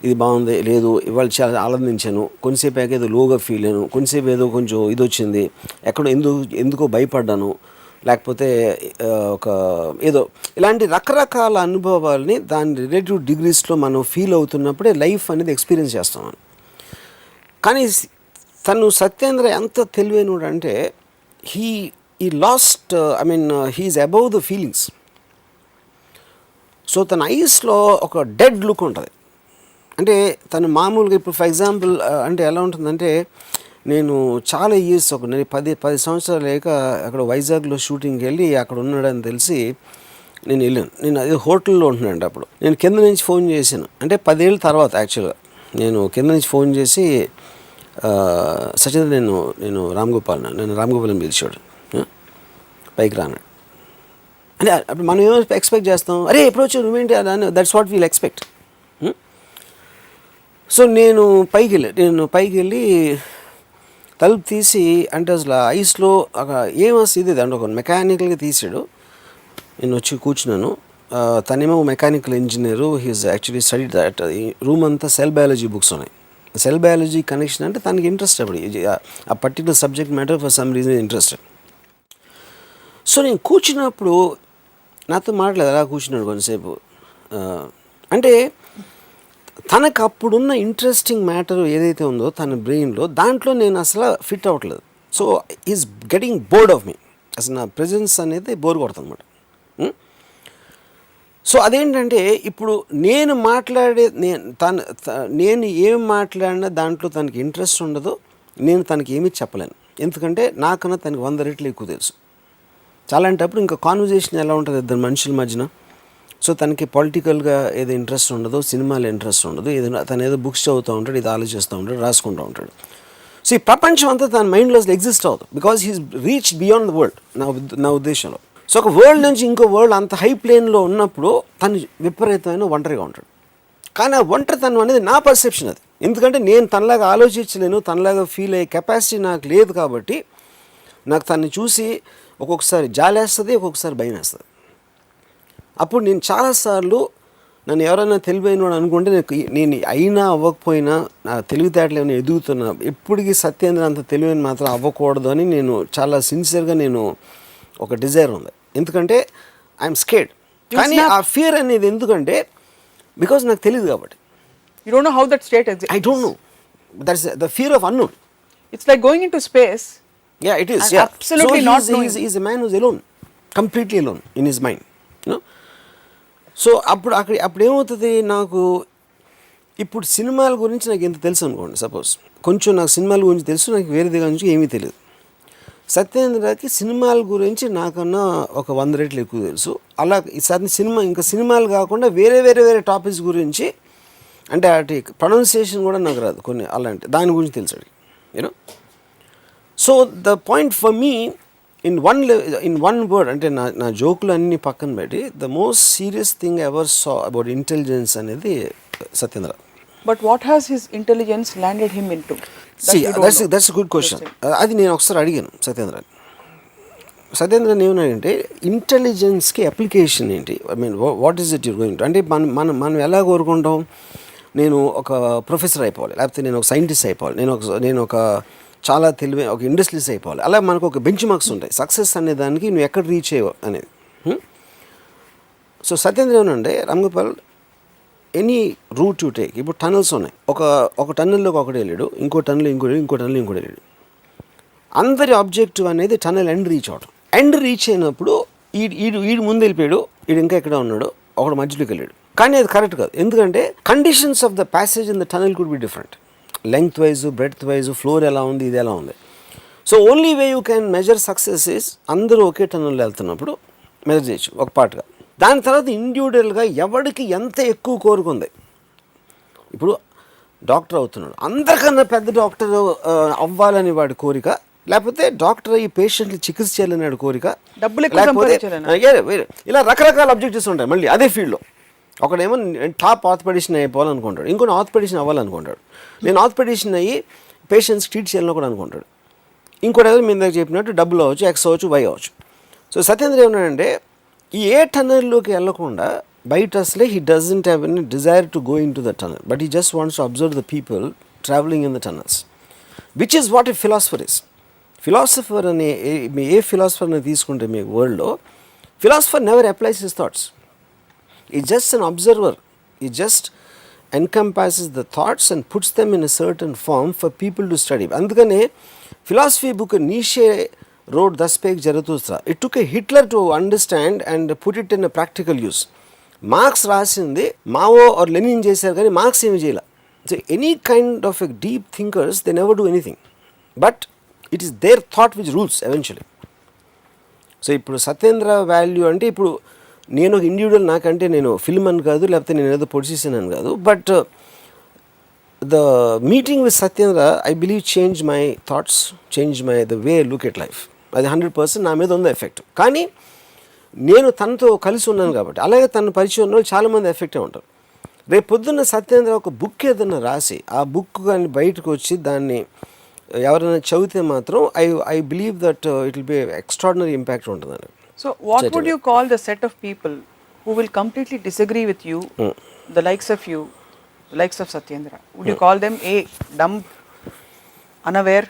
ఇది బాగుంది, లేదు ఇవాళ చాలా ఆనందించాను, కొంచెంసేపు ఏదో లోగా ఫీల్ అయ్యాను, కొంచెంసేపు ఏదో కొంచెం ఇది వచ్చింది, ఎక్కడో ఎందుకో భయపడ్డాను, లేకపోతే ఒక ఏదో ఇలాంటి రకరకాల అనుభవాల్ని దాని రిలేటివ్ డిగ్రీస్లో మనం ఫీల్ అవుతున్నప్పుడే లైఫ్ అనేది ఎక్స్పీరియన్స్ చేస్తాం. కానీ తను సత్యేంద్ర ఎంత తెలివైనడు అంటే, he lost he is above the feelings. So తన ఐస్లో ఒక డెడ్ లుక్ ఉంటుంది. అంటే తను మామూలుగా ఇప్పుడు ఫర్ ఎగ్జాంపుల్ అంటే ఎలా ఉంటుందంటే, నేను చాలా ఇయర్స్ నేను 10 సంవత్సరాలు లేక అక్కడ వైజాగ్లో షూటింగ్కి వెళ్ళి అక్కడ ఉన్నాడని తెలిసి నేను వెళ్ళాను. నేను అదే హోటల్లో ఉంటున్నాను. అప్పుడు నేను కింద నుంచి ఫోన్ చేశాను, అంటే 10 ఏళ్ళ తర్వాత యాక్చువల్గా నేను కింద నుంచి ఫోన్ చేసి, సచిన్ నేను రామ్గోపాల్ని పిలిచాడు, పైకి రానాడు. అంటే అప్పుడు మనం ఏమో ఎక్స్పెక్ట్ చేస్తాం, అరే ఎప్పుడు వచ్చావు నువ్వేంటి అని, that's what wheel expect. So నేను పైకి వెళ్ళి తలుపు తీసి, అంటే అసలు ఐస్లో ఏమొస్తుంది ఇది అంటే ఒక మెకానికల్గా తీసాడు. నేను వచ్చి కూర్చున్నాను. తనేమో mechanical engineer, he is actually study that. Room అంతా సెల్ బయాలజీ బుక్స్ ఉన్నాయి. సెల్ బయాలజీ కనెక్షన్ అంటే తనకి ఇంట్రెస్ట్, అప్పుడు ఆ particular subject matter for some reason interested. So నేను కూర్చున్నప్పుడు నాతో మాట్లాడలేదు, అలా కూర్చున్నాడు కొంతసేపు. అంటే తనకు అప్పుడున్న ఇంట్రెస్టింగ్ మ్యాటర్ ఏదైతే ఉందో తన బ్రెయిన్లో, దాంట్లో నేను అసలు ఫిట్ అవ్వట్లేదు. So is getting bored of me. అసలు నా ప్రెజెన్స్ అనేది బోర్ కొడుతుంది అనమాట. సో అదేంటంటే, ఇప్పుడు నేను ఏం మాట్లాడినా దాంట్లో తనకి ఇంట్రెస్ట్ ఉండదు, నేను తనకి ఏమీ చెప్పలేను. ఎందుకంటే నాకన్నా తనకి 100 రెట్లు ఎక్కువ తెలుసు. చాలాంటప్పుడు ఇంకా కాన్వర్జేషన్ ఎలా ఉంటుంది ఇద్దరు మనుషుల మధ్యన. సో తనకి పొలిటికల్గా ఏదో ఇంట్రెస్ట్ ఉండదు, సినిమాలో ఇంట్రెస్ట్ ఉండదు, తను ఏదో బుక్స్ చదువుతూ ఉంటాడు, ఇది ఆలోచిస్తూ ఉంటాడు, రాసుకుంటూ ఉంటాడు. సో ఈ ప్రపంచం అంతా తన మైండ్లో ఎగ్జిస్ట్ అవుతుంది, because he's reach beyond the world నా ఉద్దేశంలో. సో ఒక వరల్డ్ నుంచి ఇంకో వరల్డ్ అంత హై ప్లేన్లో ఉన్నప్పుడు తను విపరీతమైన ఒంటరిగా ఉంటాడు. కానీ ఆ ఒంటరితనం అనేది నా పర్సెప్షన్ అది. ఎందుకంటే నేను తనలాగా ఆలోచించలేను, తనలాగా ఫీల్ అయ్యే కెపాసిటీ నాకు లేదు. కాబట్టి నాకు తనని చూసి ఒక్కొక్కసారి జాలేస్తుంది, ఒక్కొక్కసారి భయం వేస్తుంది. అప్పుడు నేను చాలాసార్లు నన్ను ఎవరైనా తెలివైనవాడు అనుకుంటే నేను అయినా అవ్వకపోయినా నా తెలివితేటలు ఏమైనా ఎదుగుతున్నా, ఎప్పటికీ సత్యేంద్ర అంత తెలివైన మాత్రం అవ్వకూడదు అని నేను చాలా సిన్సియర్గా నేను ఒక డిజైర్ ఉంది. ఎందుకంటే ఐఎమ్ స్కేర్డ్. కానీ ఆ ఫియర్ అనేది ఎందుకంటే బికాజ్ నాకు తెలియదు కాబట్టి. You don't know how that state exists. I don't know. That's the fear of unknown. It's like going into space. Yeah, it is. And Yeah. absolutely so not knowing. He's a man who's alone, completely alone in his mind. You know. So అప్పుడు ఏమవుతుంది, నాకు ఇప్పుడు సినిమాల గురించి నాకు ఎంత తెలుసు అనుకోండి, సపోజ్ కొంచెం నాకు సినిమాల గురించి తెలుసు, నాకు వేరే దగ్గర నుంచి ఏమీ తెలియదు. సత్యేంద్రకి సినిమాల గురించి నాకన్నా ఒక 100 రెట్లు ఎక్కువ తెలుసు. అలా ఈసారి సినిమాలు కాకుండా వేరే వేరే వేరే టాపిక్స్ గురించి, అంటే అటు ప్రొనౌన్సియేషన్ కూడా నాకు రాదు కొన్ని, అలాంటి దాని గురించి తెలుసు you know. So the point for me in one word, అంటే నా జోకులు అన్నీ పక్కన పెట్టి, the most serious thing ever saw about intelligence అనేది Satyendra. But what has his intelligence landed him into? That's a good question. అది నేను ఒకసారి అడిగాను సత్యేంద్రని ఏమన్నాడంటే, ఇంటెలిజెన్స్కి అప్లికేషన్ ఏంటి, I mean what is it you're going to, అంటే మనం ఎలా కోరుకుంటాం, నేను ఒక ప్రొఫెసర్ అయిపోవాలి, లేకపోతే నేను ఒక సైంటిస్ట్ అయిపోవాలి, నేను ఒక చాలా తెలివైన ఒక ఇండస్ట్రీస్ అయిపోవాలి. అలా మనకు ఒక బెంచ్ మార్క్స్ ఉంటాయి సక్సెస్ అనే దానికి, నువ్వు ఎక్కడ రీచ్ అయ్యవు అనేది. సో సత్యేంద్ర ఏమనంటే, Ramgopal, any route you take, ఇప్పుడు టనల్స్ ఉన్నాయి, ఒక టన్నెల్లోకి ఒకటి వెళ్ళాడు, ఇంకో టన్నెల్ ఇంకో టన్నెల్ వెళ్ళాడు. అందరి ఆబ్జెక్టివ్ అనేది టన్నెల్ ఎండ్ రీచ్ అవడం. ఎండ్ రీచ్ అయినప్పుడు ఈడు ముందు వెళ్ళిపోయాడు, ఈడు ఇంకా ఎక్కడ ఉన్నాడు, ఒకడు మధ్యలోకి వెళ్ళాడు. కానీ అది కరెక్ట్ కాదు, ఎందుకంటే conditions of the passage in the tunnel could be different, length wise, breadth wise, floor ఎలా ఉంది, ఇది ఎలా ఉంది. So only way you can measure success is అందరూ ఒకే టనల్లో వెళ్తున్నప్పుడు మెజర్ చేయొచ్చు ఒక పార్ట్గా. దాని తర్వాత ఇండివిజువల్గా ఎవరికి ఎంత ఎక్కువ కోరుకుంది. ఇప్పుడు డాక్టర్ అవుతున్నాడు, అందరికన్నా పెద్ద డాక్టర్ అవ్వాలని వాడి కోరిక, లేకపోతే డాక్టర్ ఈ పేషెంట్లు చికిత్స చేయాలని వాడి కోరిక, లేకపోతే ఇలా రకరకాల అబ్జెక్టివ్స్ ఉంటాయి. మళ్ళీ అదే ఫీల్డ్లో ఒకడేమో టాప్ ఆర్థోపెడిషన్ అయిపోవాలనుకుంటాడు, ఇంకొన్ని ఆర్థోపెడిషన్ అవ్వాలనుకుంటాడు, నేను ఆర్థోపెడిషన్ అయ్యి పేషెంట్స్ ట్రీట్ చేయాలని కూడా అనుకుంటాడు. ఇంకోటి ఏదో మీ దగ్గర చెప్పినట్టు డబ్బులు అవ్వచ్చు, ఎక్స్ అవ్వచ్చు, వై అవ్వచ్చు. సో సత్యేంద్ర ఏమన్నాడంటే, ఈ ఏ టన్నెల్లోకి వెళ్ళకుండా బయట అసలే he doesn't have any desire to go in to the tunnel, but he just wants to observe the people travelling in the tunnels, which is what a philosopher is. Philosopher అనే ఏ ఫిలాసఫర్ని తీసుకుంటే మీ వరల్డ్లో, philosopher never applies his thoughts. He's just an observer. He just encompasses the thoughts and puts them in a certain form for people to study. అందుకనే philosophy book Nietzsche wrote Das Spek Zarathustra. It took a Hitler to understand and put it in a practical use. Marx రాసింది మావో ఆర్ లెనిన్ చేశారు, కానీ మార్క్స్ ఏమి చేయాల. So any kind of a deep thinkers they never do anything, but it is their thought which rules eventually. So ఇప్పుడు సత్యేంద్ర వాల్యూ అంటే, ఇప్పుడు నేను ఒక ఇండివిజువల్, నాకంటే నేను ఫిల్మ్ అని కాదు, లేకపోతే నేను ఏదో పొజిషన్ అని కాదు, but the meeting with Satyendra I believe change my thoughts, change my the way look at life. అది 100% నా మీద ఉంది ఎఫెక్ట్. కానీ నేను తనతో కలిసి ఉన్నాను కాబట్టి, అలాగే తన పరిచయం ఉన్న వాళ్ళు చాలామంది ఎఫెక్టే ఉంటారు. రేపు పొద్దున్న సత్యేంద్ర ఒక బుక్ ఏదైనా రాసి, ఆ బుక్ కానీ బయటకు వచ్చి దాన్ని ఎవరైనా చదివితే మాత్రం I believe that it will be extraordinary impact ఉంటుందండి. So what would you call the set of people who will completely disagree with you, the likes of you, the likes of Satyendra? Would you call them A, dumb, unaware,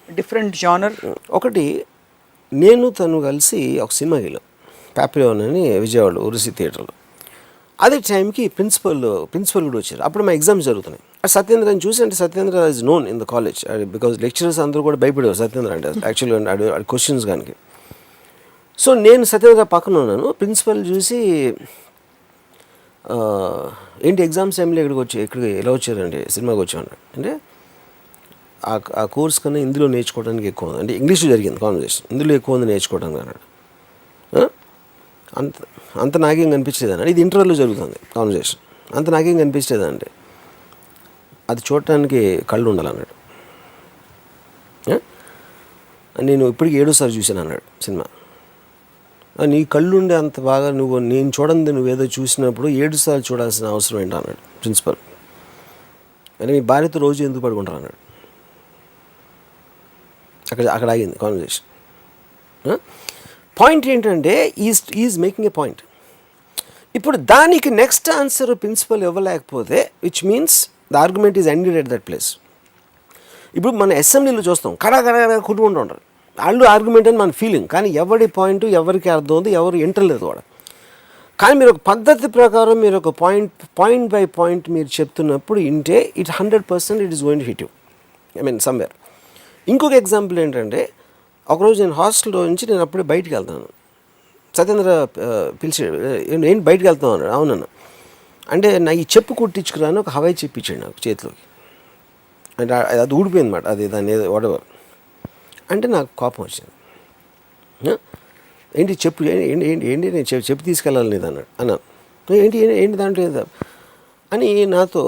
different genre? ఒకటి, నేను తను కలిసి ఒక సినిమాకి వెళ్ళాం, పాపిలోన్ అని విజయవాడ ఉరుసి థియేటర్లో. అదే టైంకి ప్రిన్సిపల్ కూడా వచ్చారు. అప్పుడు మా ఎగ్జామ్స్ జరుగుతున్నాయి. సత్యేంద్రని చూసి, అంటే Satyendra is known in the college, because lecturers అందరూ కూడా భయపడేవారు సత్యేంద్ర అంటే, యాక్చువల్గా క్వశ్చన్స్ కానీ. సో నేను సత్యేంద్ర పక్కన ఉన్నాను. ప్రిన్సిపల్ చూసి, ఏంటి ఎగ్జామ్స్ టైంలో ఇక్కడికి ఎలా వచ్చారండి, సినిమాకి వచ్చాను అంటే, ఆ కోర్స్ కన్నా ఇందులో నేర్చుకోవడానికి ఎక్కువ ఉంది, అంటే ఇంగ్లీష్ జరిగింది కాన్వర్సేషన్, ఇందులో ఎక్కువ ఉంది నేర్చుకోవడానికి అన్నాడు. అంత నాకేం కనిపించేదన్నాడు. ఇది ఇంటర్వ్యూలో జరుగుతుంది కాన్వర్సేషన్. అంత నాకేం కనిపించేదంటే, అది చూడటానికి కళ్ళు ఉండాలన్నాడు. నేను ఇప్పటికి 7వ సారి చూశాను అన్నాడు సినిమా. నీ కళ్ళుండే అంత బాగా నేను చూడండి, నువ్వేదో చూసినప్పుడు 7 సార్లు చూడాల్సిన అవసరం ఏంటి అన్నాడు ప్రిన్సిపల్. అంటే మీ భార్యతో రోజు ఎందుకు పడుకుంటారు అన్నాడు. అక్కడ ఆగింది కాన్వర్సేషన్. పాయింట్ ఏంటంటే, ఈజ్ మేకింగ్ ఏ పాయింట్. ఇప్పుడు దానికి నెక్స్ట్ ఆన్సర్ ప్రిన్సిపల్ ఇవ్వలేకపోతే which means the argument is ended at that place. ఇప్పుడు మన అసెంబ్లీలో చూస్తాం కడా కొట్టుకుంటూ ఉంటారు, వాళ్ళు ఆర్గ్యుమెంట్ అని మన ఫీలింగ్, కానీ ఎవరి పాయింట్ ఎవరికి అర్థం ఉంది, ఎవరు ఎంటలేదు కూడా. కానీ మీరు ఒక పద్ధతి ప్రకారం మీరు ఒక పాయింట్ బై పాయింట్ మీరు చెప్తున్నప్పుడు ఇంటే it 100% it is going to hit you, I mean somewhere. ఇంకొక ఎగ్జాంపుల్ ఏంటంటే, ఒకరోజు నేను హాస్టల్లో నుంచి నేను అప్పుడే బయటికి వెళ్తాను, సత్యేంద్ర పిలిచి ఏంటి బయటికి వెళ్తాను అన్నాడు. అవునన్నా అంటే నా ఈ చెప్పు కుట్టించుకురాను ఒక హవాయి చెప్పు ఇచ్చాడు నాకు చేతిలోకి, అంటే అది ఊడిపోయింది అన్నమాట, అది దాన్ని ఏదో వాడెవర్ అంటే నాకు కోపం వచ్చింది. ఏంటి చెప్పు ఏంటి ఏంటి ఏంటి నేను చెప్పు తీసుకెళ్ళాలి లేదు అన్నాను. ఏంటి ఏంటి దాంట్లో ఏదో అని నాతో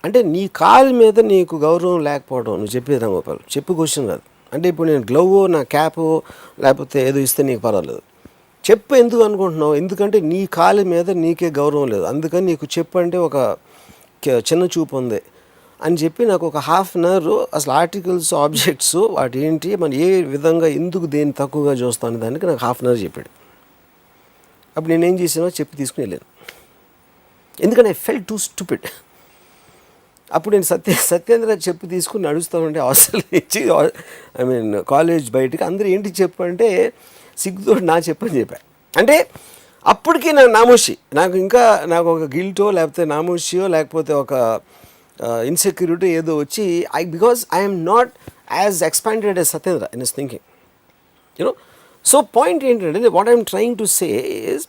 అంటే నీ కాలు మీద నీకు గౌరవం లేకపోవడం నువ్వు చెప్పేది రాంగోపాల్, చెప్పు క్వశ్చన్ కాదు. అంటే ఇప్పుడు నేను గ్లవ్ నా క్యాప్ లేకపోతే ఏదో ఇస్తే నీకు పర్వాలేదు, చెప్పు ఎందుకు అనుకుంటున్నావు, ఎందుకంటే నీ కాలు మీద నీకే గౌరవం లేదు, అందుకని నీకు చెప్పు అంటే ఒక చిన్న చూపు ఉంది అని చెప్పి నాకు ఒక హాఫ్ అన్ అవర్ అసలు ఆర్టికల్స్ ఆబ్జెక్ట్స్ వాటి ఏంటి మనం ఏ విధంగా ఎందుకు దేన్ని తక్కువగా చూస్తాను దానికి నాకు హాఫ్ అన్ అవర్ చెప్పాడు. అప్పుడు నేనేం చేసానో చెప్పి తీసుకుని వెళ్ళాను, ఎందుకంటే ఐ ఫెల్ట్ టూ స్టూపిడ్. అప్పుడు నేను సత్యేంద్ర చెప్పు తీసుకుని నడుస్తామంటే హాస్టల్ నుంచి ఐ మీన్ కాలేజ్ బయటికి అందరూ ఏంటి చెప్పు అంటే సిగ్గుతో నా చెప్పని చెప్పాను. అంటే అప్పటికి నాకు నామోషి, నాకు ఇంకా నాకు ఒక గిల్టో లేకపోతే నామోషియో లేకపోతే ఒక ఇన్సెక్యూరిటీ ఏదో వచ్చి because I'm not as expanded as Satyendra in his thinking, you know. So point ఏంటంటే what I'm trying to say is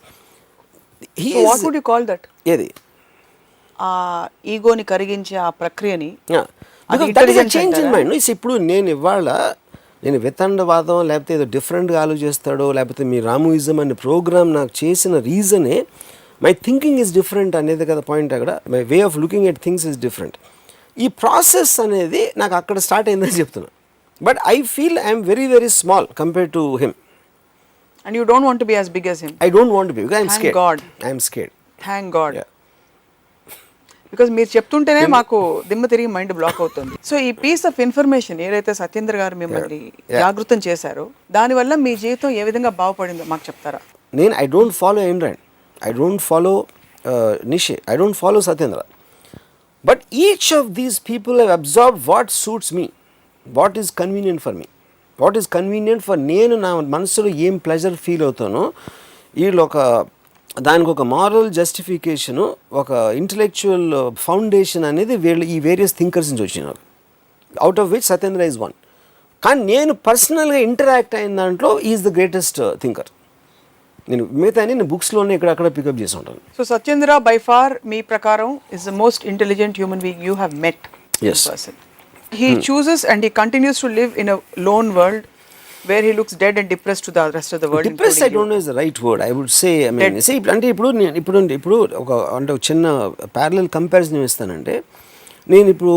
what would you call that, ఏది ఆ ఈగోని కరిగించే ఆ ప్రక్రియని చేంజ్ ఇన్ మైండ్. ఇప్పుడు నేను ఇవాళ నేను వితండవాదం లేకపోతే ఏదో డిఫరెంట్గా ఆలోచిస్తాడో లేకపోతే మీ రామోయిజం అనే ప్రోగ్రామ్ నాకు చేసిన రీజనే మై థింకింగ్ ఈజ్ డిఫరెంట్ అనేది కదా పాయింట్. అక్కడ my way of looking at things is different. ఈ ప్రాసెస్ అనేది నాకు అక్కడ స్టార్ట్ అయిందని చెప్తున్నా. But I feel I'm very very small compare to him. And you don't want to be as big as him. I don't want to be, I'm scared. I'm scared. Thank God. Because మీరు చెప్తుంటేనే మాకు దిమ్మ తిరిగి మైండ్ బ్లాక్ అవుతుంది. సో ఈ పీస్ ఆఫ్ ఇన్ఫర్మేషన్ ఏదైతే సత్యేంద్ర గారు మిమ్మల్ని జాగృతం చేశారో దానివల్ల మీ జీవితం ఏ విధంగా బాగుపడిందో మాకు చెప్తారా? నేను I don't follow Imran, I don't follow Nishi, I don't follow Satyendra. But each of these people have absorbed what suits me, what is convenient for me, what is convenient for నేను నా మనసులో ఏం ప్లెజర్ ఫీల్ అవుతానో వీళ్ళు ఒక దానికి ఒక మారల్ జస్టిఫికేషను ఒక ఇంటలెక్చువల్ ఫౌండేషన్ అనేది వీళ్ళు ఈ వేరియస్ థింకర్స్ నుంచి వచ్చినారు, out of which Satyendra is one. కానీ నేను పర్సనల్గా ఇంటరాక్ట్ అయిన దాంట్లో ఈజ్ ద గ్రేటెస్ట్ థింకర్. నేను మిగతా నేను బుక్స్లోనే ఇక్కడక్కడ పికప్ చేసి ఉంటాను. సో సత్యేంద్ర బై ఫార్ మీ ప్రకారం is the most intelligent human being you have met. Yes. He chooses and he continues to live in a lone world where he looks dead and depressed to the rest of the world. Depressed I don't know is the right word. I would say, I mean, see, అంటే ఇప్పుడు ఒక అంటే ఒక చిన్న ప్యారలల్ కంపారిజన్ ఇస్తానంటే, నేను ఇప్పుడు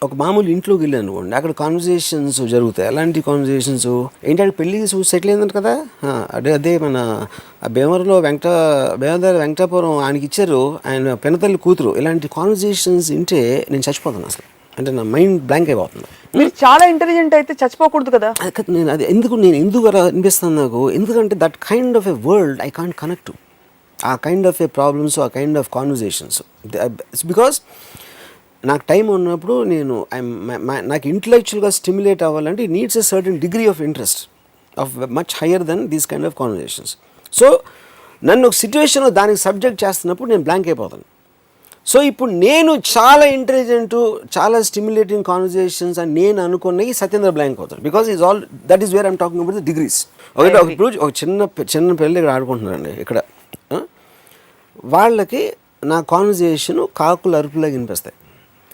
ఒక మామూలు ఇంట్లోకి వెళ్ళాను అనుకోండి, అక్కడ కాన్వర్జేషన్స్ జరుగుతాయి. అలాంటి కాన్వర్జేషన్స్ ఏంటంటే పెళ్ళి సెటిల్ అయిందంట కదా, అదే మన భీమవరంలో వెంకటాపురం ఆయనకి ఇచ్చారు, ఆయన పెనతల్లి కూతురు. ఇలాంటి కాన్వర్జేషన్స్ వింటే నేను చచ్చిపోతాను అసలు, అంటే నా మైండ్ బ్లాంక్ అయిపోతుంది. మీరు చాలా ఇంటెలిజెంట్ అయితే చచ్చిపోకూడదు కదా. నేను అది ఎందుకు అలా అనిపిస్తుంది నాకు, ఎందుకంటే that kind of a world I can't connect to, ఆ కైండ్ ఆఫ్ ఎ ప్రాబ్లమ్స్, ఆ కైండ్ ఆఫ్ కాన్వర్జేషన్స్. బికాస్ నాకు టైం ఉన్నప్పుడు నేను నాకు ఇంటలెక్చువల్గా స్టిమ్యులేట్ అవ్వాలంటే it needs a certain degree of interest of much higher than these kind of conversations. So నన్ను ఒక సిచ్యువేషన్లో దానికి సబ్జెక్ట్ చేస్తున్నప్పుడు నేను బ్లాంక్ అయిపోతాను. సో ఇప్పుడు నేను చాలా ఇంటెలిజెంట్, చాలా స్టిమ్యులేటింగ్ కాన్వర్జేషన్స్ అని నేను అనుకున్నవి సత్యేంద్ర బ్లాంక్ అవుతాను. Because is all that is where I'm talking about the degrees. ఇప్పుడు ఒక చిన్న పిల్లలు ఇక్కడ ఆడుకుంటున్నారండి, ఇక్కడ వాళ్ళకి నా కాన్వర్జేషను కాకులు అరుపులాగా వినిపిస్తాయి,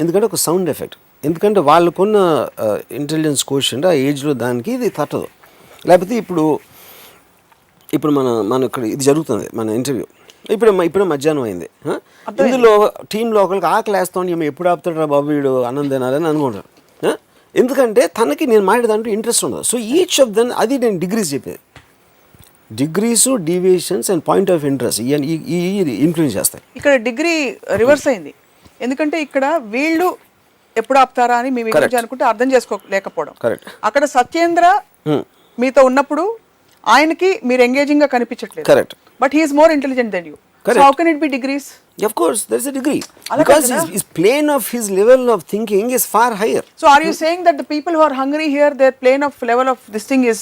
ఎందుకంటే ఒక సౌండ్ ఎఫెక్ట్. ఎందుకంటే వాళ్ళకున్న ఇంటెలిజెన్స్ కోషెంట్ ఆ ఏజ్లో దానికి ఇది తట్టదు. లేకపోతే ఇప్పుడు మన ఇక్కడ ఇది జరుగుతుంది, మన ఇంటర్వ్యూ ఇప్పుడు మధ్యాహ్నం అయింది, ఇందులో టీంలో ఒకరికి ఆకలి వేస్తాం, ఎప్పుడు ఆపుతాడు బాబు వీడు అన్నం తినాలని అనుకుంటారు. ఎందుకంటే తనకి నేను మాట్లాడేదాంట్లో ఇంట్రెస్ట్ ఉండదు. సో ఈచ్ ఆఫ్ దెన్ అది నేను డిగ్రీస్ చెప్పేది, degrees, deviations and point of interest ఈ ఇన్ఫ్లుయెన్స్ చేస్తాయి. ఇక్కడ డిగ్రీ రివర్స్ అయింది, ఎందుకంటే ఇక్కడ వీళ్ళు ఎప్పుడు ఆపుతారా అని మేము అనుకుంటే అర్థం చేసుకోలేకపోవడం. అక్కడ సత్యేంద్ర మీతో ఉన్నప్పుడు ఆయనకి మీరు ఎంగేజింగ్ గా కనిపించట్లేదు. Correct. But he is more intelligent than you. Correct. So how can it be degrees? Of course, there's a degree. Ala Because kada. his plane of his level of thinking is far higher. So are you saying that the people who are hungry here, their plane of level of this thing is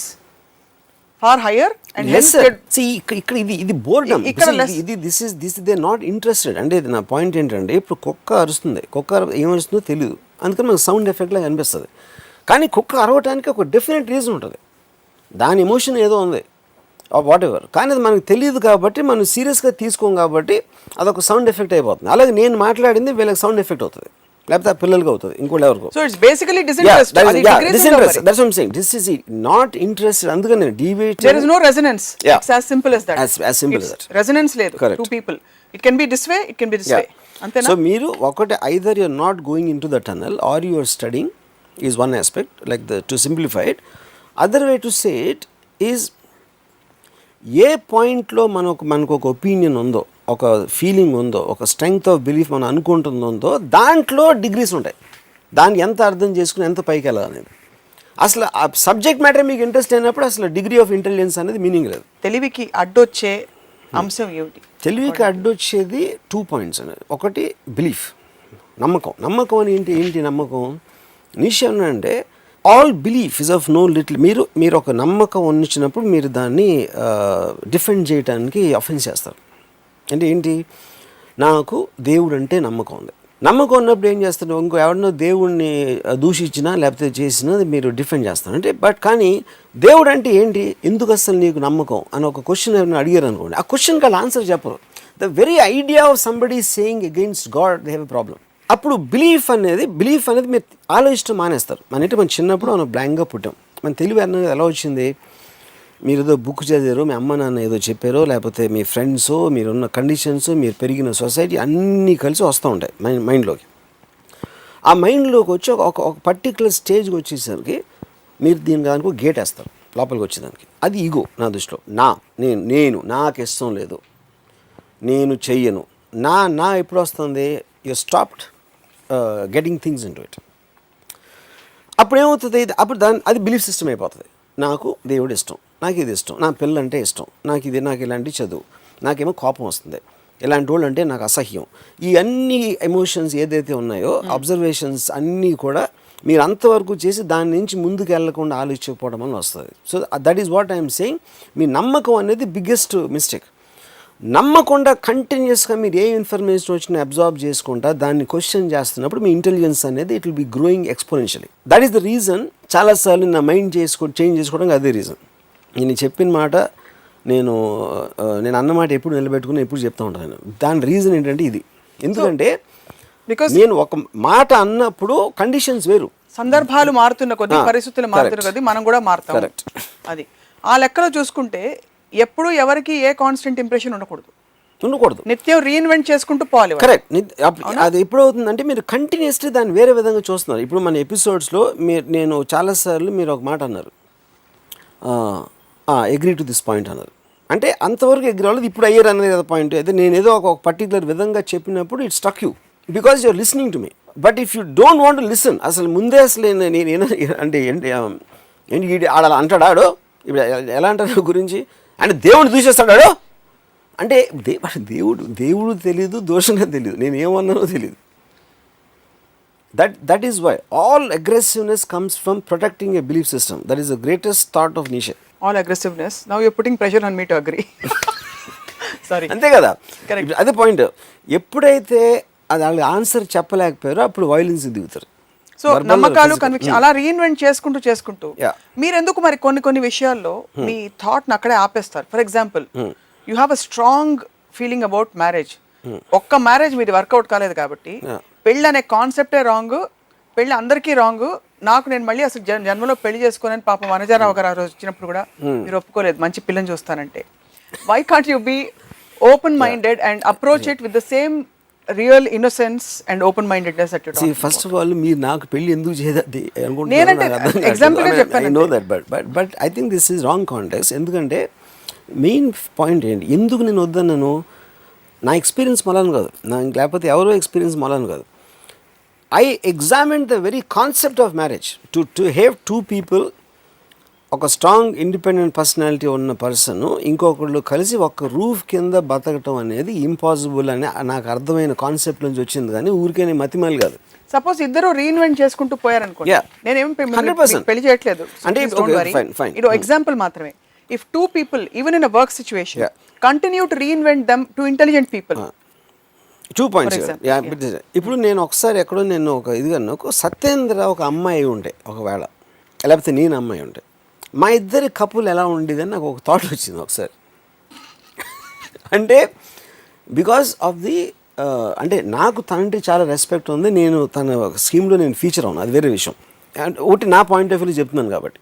far higher? And Yes, hence sir. they- See, ఇక్కడ ఇది boredom. ఇక్కడ less. This they not interested. అంటే ఇది నా పాయింట్ ఏంటంటే ఇప్పుడు కుక్క అరుస్తుంది. కుక్క ఏం అరుస్తుందో తెలియదు. అందుకని మనకు సౌండ్ ఎఫెక్ట్ లాగా అనిపిస్తుంది. కానీ కుక్క అరవటానికి ఒక డెఫినెట్ రీజన్ ఉంటుంది. దాని ఎమోషన్ ఏదో ఉంది వాట్ ఎవర్. కానీ అది మనకు తెలియదు కాబట్టి మనం సీరియస్గా తీసుకోం కాబట్టి అదొక సౌండ్ ఎఫెక్ట్ అయిపోతుంది. అలాగే నేను మాట్లాడింది వీళ్ళకి సౌండ్ ఎఫెక్ట్ అవుతుంది, లేకపోతే ఆ పిల్లలకి అవుతుంది, ఇంకోటి ఎవరికో. So it's basically disinterest. అది degrees Disinterest. ఉండవు మరి. That's what I'm saying. This is not interested. అందుకని deviate. There is no resonance. Yeah. It's as simple as that. As simple as It's that. Resonance లేదు. Correct. Two people. It can be this way, it can be this way. అంతేనా? సో మీరు ఒకటి either you're not going into the tunnel or you're studying is one aspect, like to simplify it. Other way to say it is ఏ పాయింట్లో మనకు ఒక ఒపీనియన్ ఉందో, ఒక ఫీలింగ్ ఉందో, ఒక స్ట్రెంగ్త్ ఆఫ్ బిలీఫ్ మనం అనుకుంటుందో దాంట్లో డిగ్రీస్ ఉంటాయి. దాన్ని ఎంత అర్థం చేసుకుని ఎంత పైకి వెళ్ళాలనేది. అసలు ఆ సబ్జెక్ట్ మ్యాటర్ మీకు ఇంట్రెస్ట్ అయినప్పుడు అసలు డిగ్రీ ఆఫ్ ఇంటెలిజెన్స్ అనేది మీనింగ్ లేదు. తెలివికి అడ్డొచ్చే అంశం ఏమిటి? తెలివికి అడ్డొచ్చేది 2 పాయింట్స్ అనేది. ఒకటి బిలీఫ్, నమ్మకం. నమ్మకం అని ఏంటి నమ్మకం? నిశ్చయం అంటే all belief is of no little. మీరు ఒక నమ్మకం ఉన్నిచ్చినప్పుడు మీరు దాన్ని డిఫెండ్ చేయడానికి అఫెన్స్ చేస్తారు. అంటే ఏంటి? నాకు దేవుడు అంటే నమ్మకం ఉంది. నమ్మకం ఉన్నప్పుడు ఏం చేస్తారు? ఇంకో ఎవరినో దేవుడిని దూషించినా లేకపోతే చేసినా మీరు డిఫెండ్ చేస్తారు. అంటే కానీ దేవుడు అంటే ఏంటి, ఎందుకు అసలు నీకు నమ్మకం అని ఒక క్వశ్చన్ ఎవరైనా అడిగారు అనుకోండి, ఆ క్వశ్చన్కి వాళ్ళు ఆన్సర్ చెప్పరు. The very idea of somebody saying against God they have a problem. అప్పుడు బిలీఫ్ అనేది మీరు ఆలోచించడం మానేస్తారు. మనం చిన్నప్పుడు మనం బ్లాంక్గా పుట్టాం. మన తెలివి అనేది ఎలా వచ్చింది? మీరు ఏదో బుక్ చదివారో, మీ అమ్మ నాన్న ఏదో చెప్పారో, లేకపోతే మీ ఫ్రెండ్స్, మీరున్న కండిషన్స్, మీరు పెరిగిన సొసైటీ అన్నీ కలిసి వస్తూ ఉంటాయి మైండ్లోకి. ఆ మైండ్లోకి వచ్చి ఒక పర్టికులర్ స్టేజ్కి వచ్చేసరికి మీరు దీని దానికి గేట్ వేస్తారు లోపలికి వచ్చేదానికి. అది ఈగో నా దృష్టిలో. నేను నాకు ఇష్టం లేదు, నేను చెయ్యను, నా ఎప్పుడు వస్తుంది? You stopped getting things in to it. అప్పుడు ఏమవుతుంది? అప్పుడు అది బిలీఫ్ సిస్టమ్ అయిపోతుంది. నాకు దేవుడు ఇష్టం, నాకు ఇది ఇష్టం, నా పిల్లలంటే ఇష్టం, నాకు ఇలాంటి చదువు, నాకేమో కోపం వస్తుంది, ఇలాంటి వాళ్ళు అంటే నాకు అసహ్యం. ఈ అన్ని ఎమోషన్స్ ఏదైతే ఉన్నాయో, అబ్జర్వేషన్స్ అన్నీ కూడా మీరు అంతవరకు చేసి దాని నుంచి ముందుకు వెళ్ళకుండా ఆలోచించకపోవడం వల్ల వస్తుంది. So that is what I'm saying. మీ నమ్మకం అనేది బిగ్గెస్ట్ మిస్టేక్. నమ్మకుండా కంటిన్యూస్గా మీరు ఏ ఇన్ఫర్మేషన్ వచ్చినా అబ్జార్బ్ చేసుకుంటా దాన్ని క్వశ్చన్ చేస్తున్నప్పుడు మీ ఇంటెలిజెన్స్ అనేది it will B growing exponentially. That is the reason. చాలాసార్లు నా మైండ్ చేంజ్ చేసుకోవడానికి అదే రీజన్. నేను చెప్పిన మాట నేను అన్నమాట ఎప్పుడు నిలబెట్టుకుని ఎప్పుడు చెప్తూ ఉంటాను. దాని రీజన్ ఏంటంటే ఇది. ఎందుకంటే నేను ఒక మాట అన్నప్పుడు కండిషన్స్ వేరు, సందర్భాలు మారుతున్న కొద్దీ, పరిస్థితులు మారుతున్న కొద్దీ మనం కూడా మారుతాం. కరెక్ట్. అది ఆ లెక్కలో చూసుకుంటే ఎప్పుడు ఎవరికి ఏ కాన్స్టెంట్ ఇంప్రెషన్ ఉండకూడదు. నిత్యం రీఇన్వెంట్ చేసుకుంటూ పోవాలి. కరెక్ట్. అది ఎప్పుడు అవుతుందంటే మీరు కంటిన్యూస్లీ దాన్ని వేరే విధంగా చూస్తున్నారు. ఇప్పుడు మన ఎపిసోడ్స్లో నేను చాలాసార్లు మీరు ఒక మాట అన్నారు, అగ్రీ టు దిస్ పాయింట్ అన్నారు. అంటే అంతవరకు ఎగ్రీ అవ్వలేదు, ఇప్పుడు అయ్యారు అనేది కదా పాయింట్. అయితే నేను ఏదో ఒక పర్టికులర్ విధంగా చెప్పినప్పుడు it stuck you because you're listening to me. But if you don't want to listen, అసలు ముందే అసలు నేను అంటే ఏంటి ఆడ అంటాడాడో, ఇప్పుడు ఎలా అంటారు గురించి అంటే దేవుడు దూషిస్తాడాడో అంటే దేవుడు తెలీదు, దోషంగా తెలీదు, నేను ఏమన్నానో తెలీదు. That is why all aggressiveness comes from protecting a belief system. That is the greatest thought of Nietzsche. All aggressiveness. Now you're putting pressure on me to agree. Sorry. అంతే కదా. Correct. అదే పాయింట్. ఎప్పుడైతే అది వాళ్ళు ఆన్సర్ చెప్పలేకపోయారో అప్పుడు వైలెన్స్ దిగుతారు. సో నమ్మకాలు, కన్విక్షన్ అలా రీఇన్వెంట్ చేసుకుంటూ మీరు ఎందుకు మరి కొన్ని విషయాల్లో మీ థాట్ని అక్కడే ఆపేస్తారు? For example, you have a strong feeling about marriage. ఒక్క మ్యారేజ్ మీది వర్కౌట్ కాలేదు కాబట్టి పెళ్ళి అనే కాన్సెప్టే రాంగ్, పెళ్ళి అందరికీ రాంగ్, నేను మళ్ళీ అసలు జన్మలో పెళ్లి చేసుకోనని పాపం వనజారావు గారు ఆ రోజు వచ్చినప్పుడు కూడా మీరు ఒప్పుకోలేదు మంచి పిల్లని చూస్తానంటే. Why can't you be open minded and approach it with the same real innocence and open mindedness at you talk? First of all మీరు నాకు పెళ్లి ఎందుకు చేయదది నేనంటే ఎగ్జాంపుల్ గా చెప్పాను. I know that, but I think this is wrong context. ఎందుకంటే మెయిన్ పాయింట్ ఏంటి, ఎందుకు నేను వద్దన్నాను? నా ఎక్స్పీరియన్స్ మొలను కాదు, లేకపోతే ఎవరో ఎక్స్పీరియన్స్ మొలను కాదు. I examined the very concept of marriage. To have two people ఒక స్ట్రాంగ్ ఇండిపెండెంట్ పర్సనాలిటీ ఉన్న పర్సన్ ఇంకొకళ్ళు కలిసి ఒక రూఫ్ కింద బతకటం అనేది ఇంపాసిబుల్ అని నాకు అర్థమైన కాన్సెప్ట్ నుంచి వచ్చింది, కానీ ఊరికే మతిమాలి కాదు. సపోజ్ ఇద్దరు రీఇన్వెంట్ చేసుకుంటూ పోయారనుకోండి, Yeah. నేనేం 100%. పెళ్లి చేయట్లేదు అంటే fine. ఇది ఎగ్జాంపుల్ మాత్రమే. If two people even in a work situation Yeah. Continue to reinvent them to intelligent people. 2 points. ఇప్పుడు నేను ఒకసారి ఎక్కడో నేను ఒక ఒక సత్యేంద్ర ఒక అమ్మాయి ఉండే ఒకవేళ, లేకపోతే నేను అమ్మాయి ఉంటే, మా ఇద్దరి కపుల్ ఎలా ఉండేదని నాకు ఒక థాట్ వచ్చింది ఒకసారి. అంటే బికాస్ ఆఫ్ ది అంటే నాకు తనంటే చాలా రెస్పెక్ట్ ఉంది, నేను తన స్కీమ్లో నేను ఫీచర్ అవును, అది వేరే విషయం. అండ్ ఒకటి నా పాయింట్ ఆఫ్ వ్యూలో చెప్తున్నాను కాబట్టి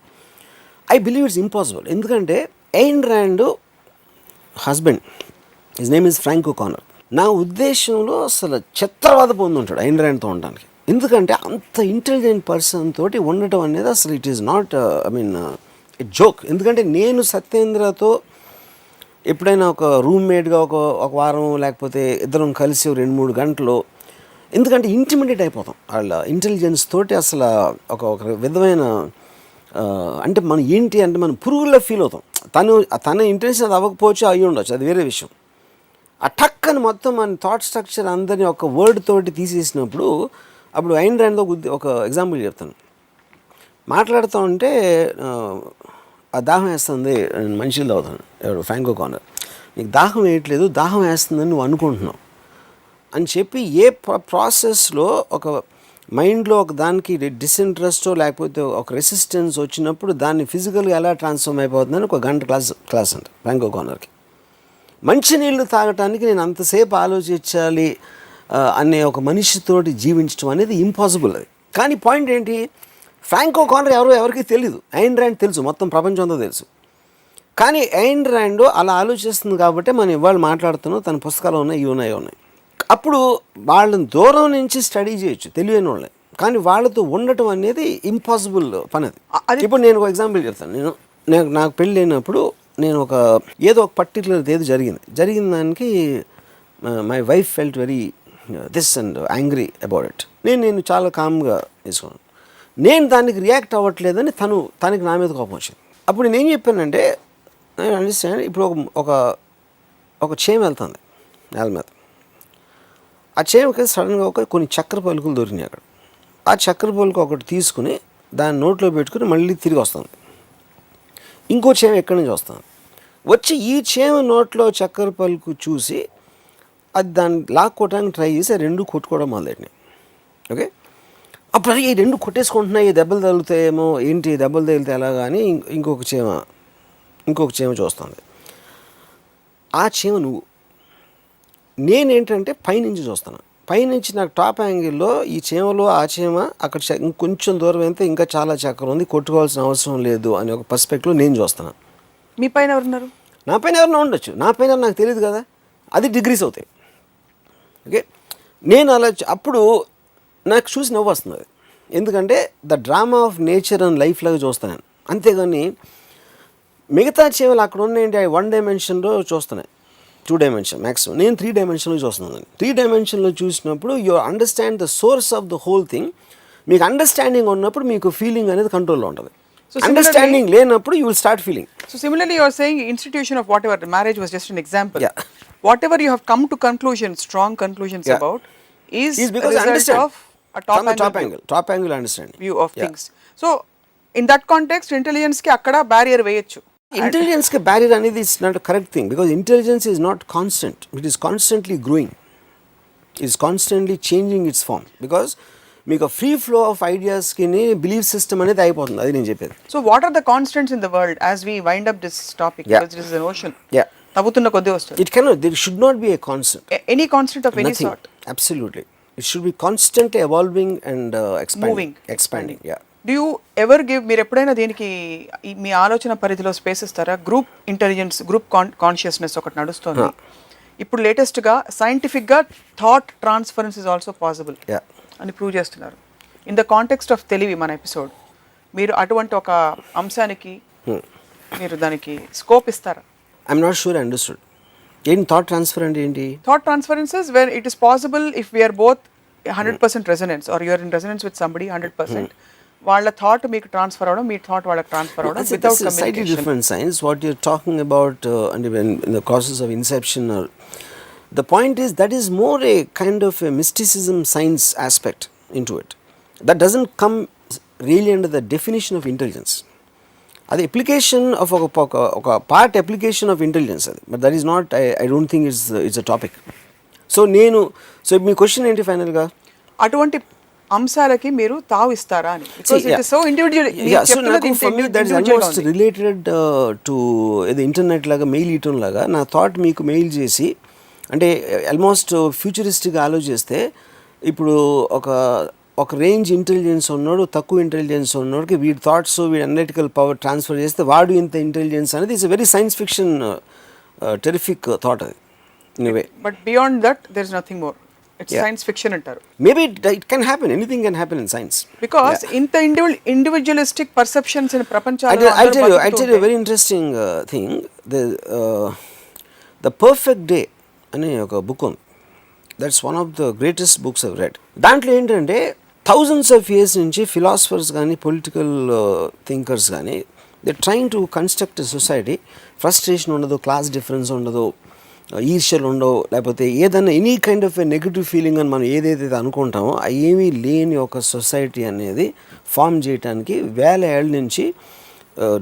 ఐ బిలీవ్ ఇట్స్ ఇంపాసిబుల్. ఎందుకంటే Ayn Rand husband, his name is Frank O'Connor. నా ఉద్దేశంలో అసలు చిత్రవాద పొంది ఉంటాడు ఎయిన్ ర్యాండ్తో ఉండడానికి. ఎందుకంటే అంత ఇంటెలిజెంట్ పర్సన్ తోటి ఉండటం అనేది అసలు it is not it joke. ఎందుకంటే నేను సత్యేంద్రతో ఎప్పుడైనా ఒక రూమ్మేట్గా ఒక వారం లేకపోతే ఇద్దరం కలిసి 2-3 గంటలు, ఎందుకంటే ఇంటిమిడేట్ అయిపోతాం వాళ్ళ ఇంటెలిజెన్స్ తోటి. అసలు ఒక విధమైన అంటే మనం ఏంటి అంటే మనం పురుగుల్లో ఫీల్ అవుతాం. తన ఇంటెన్షన్ అది అవ్వకపోవచ్చు, అయ్యి ఉండొచ్చు, అది వేరే విషయం. ఆ టక్కని మొత్తం మన థాట్ స్ట్రక్చర్ అందరినీ ఒక వర్డ్ తోటి తీసేసినప్పుడు, అప్పుడు ఐన్ ర్యాండ్తో ఒక ఎగ్జాంపుల్ చెప్తాను. మాట్లాడుతూ ఉంటే ఆ దాహం వేస్తుంది, నేను మంచిగా అవుతాను, ఎవరు ఫ్రాంకో కానర్, నీకు దాహం వేయట్లేదు, దాహం వేస్తుందని నువ్వు అనుకుంటున్నావు అని చెప్పి ఏ ప్రాసెస్లో ఒక మైండ్లో ఒక దానికి డిస్ఇంట్రెస్టో లేకపోతే ఒక రెసిస్టెన్స్ వచ్చినప్పుడు దాన్ని ఫిజికల్గా ఎలా ట్రాన్స్ఫార్మ్ అయిపోతుందని ఒక గంట క్లాస్ అంట ఫ్రాంకో కానర్కి. మంచినీళ్ళు తాగటానికి నేను అంతసేపు ఆలోచించాలి అనే ఒక మనిషితోటి జీవించడం అనేది ఇంపాసిబుల్. అది కానీ పాయింట్ ఏంటి, ఫ్రాంకో కానర్ ఎవరికి తెలియదు, ఐన్ ర్యాండ్ తెలుసు, మొత్తం ప్రపంచం అంతా తెలుసు. కానీ ఐన్ ర్యాండ్ అలా ఆలోచిస్తుంది కాబట్టి మనం ఇవాళ మాట్లాడుతున్నాం, తన పుస్తకాలు ఉన్నాయి, ఇవి ఉన్నాయి. అప్పుడు వాళ్ళని దూరం నుంచి స్టడీ చేయొచ్చు తెలియని వాళ్ళే, కానీ వాళ్ళతో ఉండటం అనేది ఇంపాసిబుల్ పని. అది ఇప్పుడు నేను ఒక ఎగ్జాంపుల్ చెప్తాను. నాకు పెళ్ళి అయినప్పుడు నేను ఏదో ఒక పర్టికులర్ ఏదో జరిగిన దానికి my wife felt very this and angry about it. నేను చాలా కామ్గా తీసుకున్నాను. నేను దానికి రియాక్ట్ అవ్వట్లేదని తనకి నా మీద కోపం వచ్చింది. అప్పుడు నేను ఏం చెప్పానంటే, నేను అండర్స్టాండ్, ఇప్పుడు ఒక చేమ వెళ్తుంది నేల మీద, ఆ చేమకి సడన్గా కొన్ని చక్కెర పలుకులు దొరికినాయి అక్కడ. ఆ చక్కెర పలుకు ఒకటి తీసుకుని దాన్ని నోట్లో పెట్టుకుని మళ్ళీ తిరిగి వస్తుంది. ఇంకో చేమ ఎక్కడి నుంచి వస్తుంది, వచ్చి ఈ చేమ నోట్లో చక్కెర పలుకు చూసి అది దాన్ని లాక్కోవడానికి ట్రై చేసి 2 కొట్టుకోవడం మొదలెట్టినాయి. ఓకే, అప్పుడు ఈ 2 కొట్టేసుకుంటున్నాయి, దెబ్బలు తగులుతాయేమో, ఏంటి దెబ్బలు తగిలితే ఎలాగా అని ఇంకొక చేమ చూస్తుంది. ఆ చేమ నువ్వు, నేనేంటంటే పైనుంచి చూస్తాను. పైనుంచి నాకు టాప్ యాంగిల్లో ఈ చేమలో ఆ చేమ అక్కడ ఇంకొంచెం దూరం అయితే ఇంకా చాలా చక్కెర ఉంది, కొట్టుకోవాల్సిన అవసరం లేదు అనే ఒక పర్స్పెక్టివ్లో నేను చూస్తాను. మీ పైన ఎవరున్నారు? నా పైన ఎవరైనా ఉండొచ్చు, నా పైన నాకు తెలియదు కదా, అది డిగ్రీస్ అవుతాయి. ఓకే, నేను అలా అప్పుడు నాకు చూసి నవ్వు వస్తుంది. ఎందుకంటే the drama of nature and life లాగా చూస్తాను. అంతేగాని మిగతా చేమలు అక్కడ ఉన్నాయంటే 1 డైమెన్షన్లో చూస్తున్నాయి, 2 డైమెన్షన్ మ్యాక్సిమం. నేను 3 డైమెన్షన్లో చూస్తున్నాను. 3 డైమెన్షన్లో చూసినప్పుడు you understand the source of the whole thing. మీకు అండర్స్టాండింగ్ ఉన్నప్పుడు మీకు ఫీలింగ్ అనేది కంట్రోల్లో ఉంటుంది. అండర్స్టాండింగ్ లేనప్పుడు you will start feeling. So similarly you are saying institution of whatever, marriage was just an example. Yeah. Whatever you have come to strong conclusions about is because a result of a top angle understanding view of things. So in that context intelligence ki akkada barrier veyochu. Intelligence ke barrier అనేది is not a correct thing, because intelligence is not constant, it is constantly growing, it is constantly changing its form, because మీకు ఫ్రీ ఫ్లో ఆఫ్ ఐడియాస్కి బిలీఫ్ సిస్టమ్ అనేది అయిపోతుంది. అది నేను చెప్పేది. So what are the constants in the world as we wind up this topic, because it is an ocean. తవ్వుతున్న కొద్ది వస్తుంది. It cannot, there should not be a constant. Any constant of any sort. Absolutely. It should be constantly evolving and expanding. Yeah. Do you ever give, మీరు ఎప్పుడైనా దీనికి మీ ఆలోచన పరిధిలో స్పేస్ ఇస్తారా? గ్రూప్ ఇంటెలిజెన్స్, గ్రూప్ కాన్షియస్నెస్ ఒకటి నడుస్తుంది ఇప్పుడు లేటెస్ట్గా. సైంటిఫిక్గా thought transference is also possible అని ప్రూవ్ చేస్తున్నారు. ఇన్ ద కాంటెక్స్ట్ ఆఫ్ తెలివి మన ఎపిసోడ్, మీరు అటువంటి ఒక అంశానికి మీరు దానికి స్కోప్ ఇస్తారా? I'm not sure I understood. ఏంటి థాట్ ట్రాన్స్ఫర్ అంటే ఏంటి? Thought transferences when it is possible if we're both 100% resonance or you're in resonance with somebody 100%. వాళ్ళ థాట్ మీకు ట్రాన్స్ఫర్ అవడం, మీ థాట్ వాళ్ళకి ట్రాన్స్ఫర్ అవడం That's without a slightly communication. different science. What you're talking about, and when in the process of inception, or the point is that is more a kind of a mysticism science aspect into it. That doesn't come really under the definition of intelligence. అది అప్లికేషన్ ఆఫ్ ఒక పార్ట్ అప్లికేషన్ ఆఫ్ ఇంటెలిజెన్స్ అది, but that is not, I don't think it's a topic. So me question ఏంటి ఫైనల్గా? అటువంటి అంశాలకి మీరు తావు ఇస్తారా అని, because it is so individual. Related to ఏదో ఇంటర్నెట్ లాగా మెయిల్ ఇయటం లాగా నా థాట్ మీకు మెయిల్ చేసి, అంటే ఆల్మోస్ట్ ఫ్యూచరిస్టిక్గా ఆలోచిస్తే ఇప్పుడు ఒక రేంజ్ ఇంటెలిజెన్స్ ఉన్నాడు, తక్కువ ఇంటెలిజెన్స్ ఉన్నోడికి వీడి థాట్స్, వీడి అనలిటికల్ పవర్ ట్రాన్స్ఫర్ చేస్తే వాడు ఇంత ఇంటెలిజెన్స్ అనేది it's very science fiction terrific thought అది in way. But beyond that there is nothing more. It's science fiction అంటారు. Maybe it can happen, anything can happen in science. Because ఇంత ఇండివిజువలిస్టిక్ పర్సెప్షన్స్ ఇన్ ప్రపంచంలో. I tell you a very interesting thing. The Perfect Day అనే ఒక బుక్ ఉంది. That's one of the greatest books I've red. దాంట్లో ఏంటంటే థౌజండ్స్ ఆఫ్ ఇయర్స్ నుంచి ఫిలాసఫర్స్ కానీ పొలిటికల్ థింకర్స్ కానీ they trying to construct a society. Frustration ఉండదు, క్లాస్ డిఫరెన్స్ ఉండదు, ఈర్ష్యలు ఉండవు, లేకపోతే ఏదైనా any kind of a negative feeling అని మనం ఏదైతే అనుకుంటామో ఏమీ లేని ఒక సొసైటీ అనేది ఫామ్ చేయడానికి వేల ఏళ్ళ నుంచి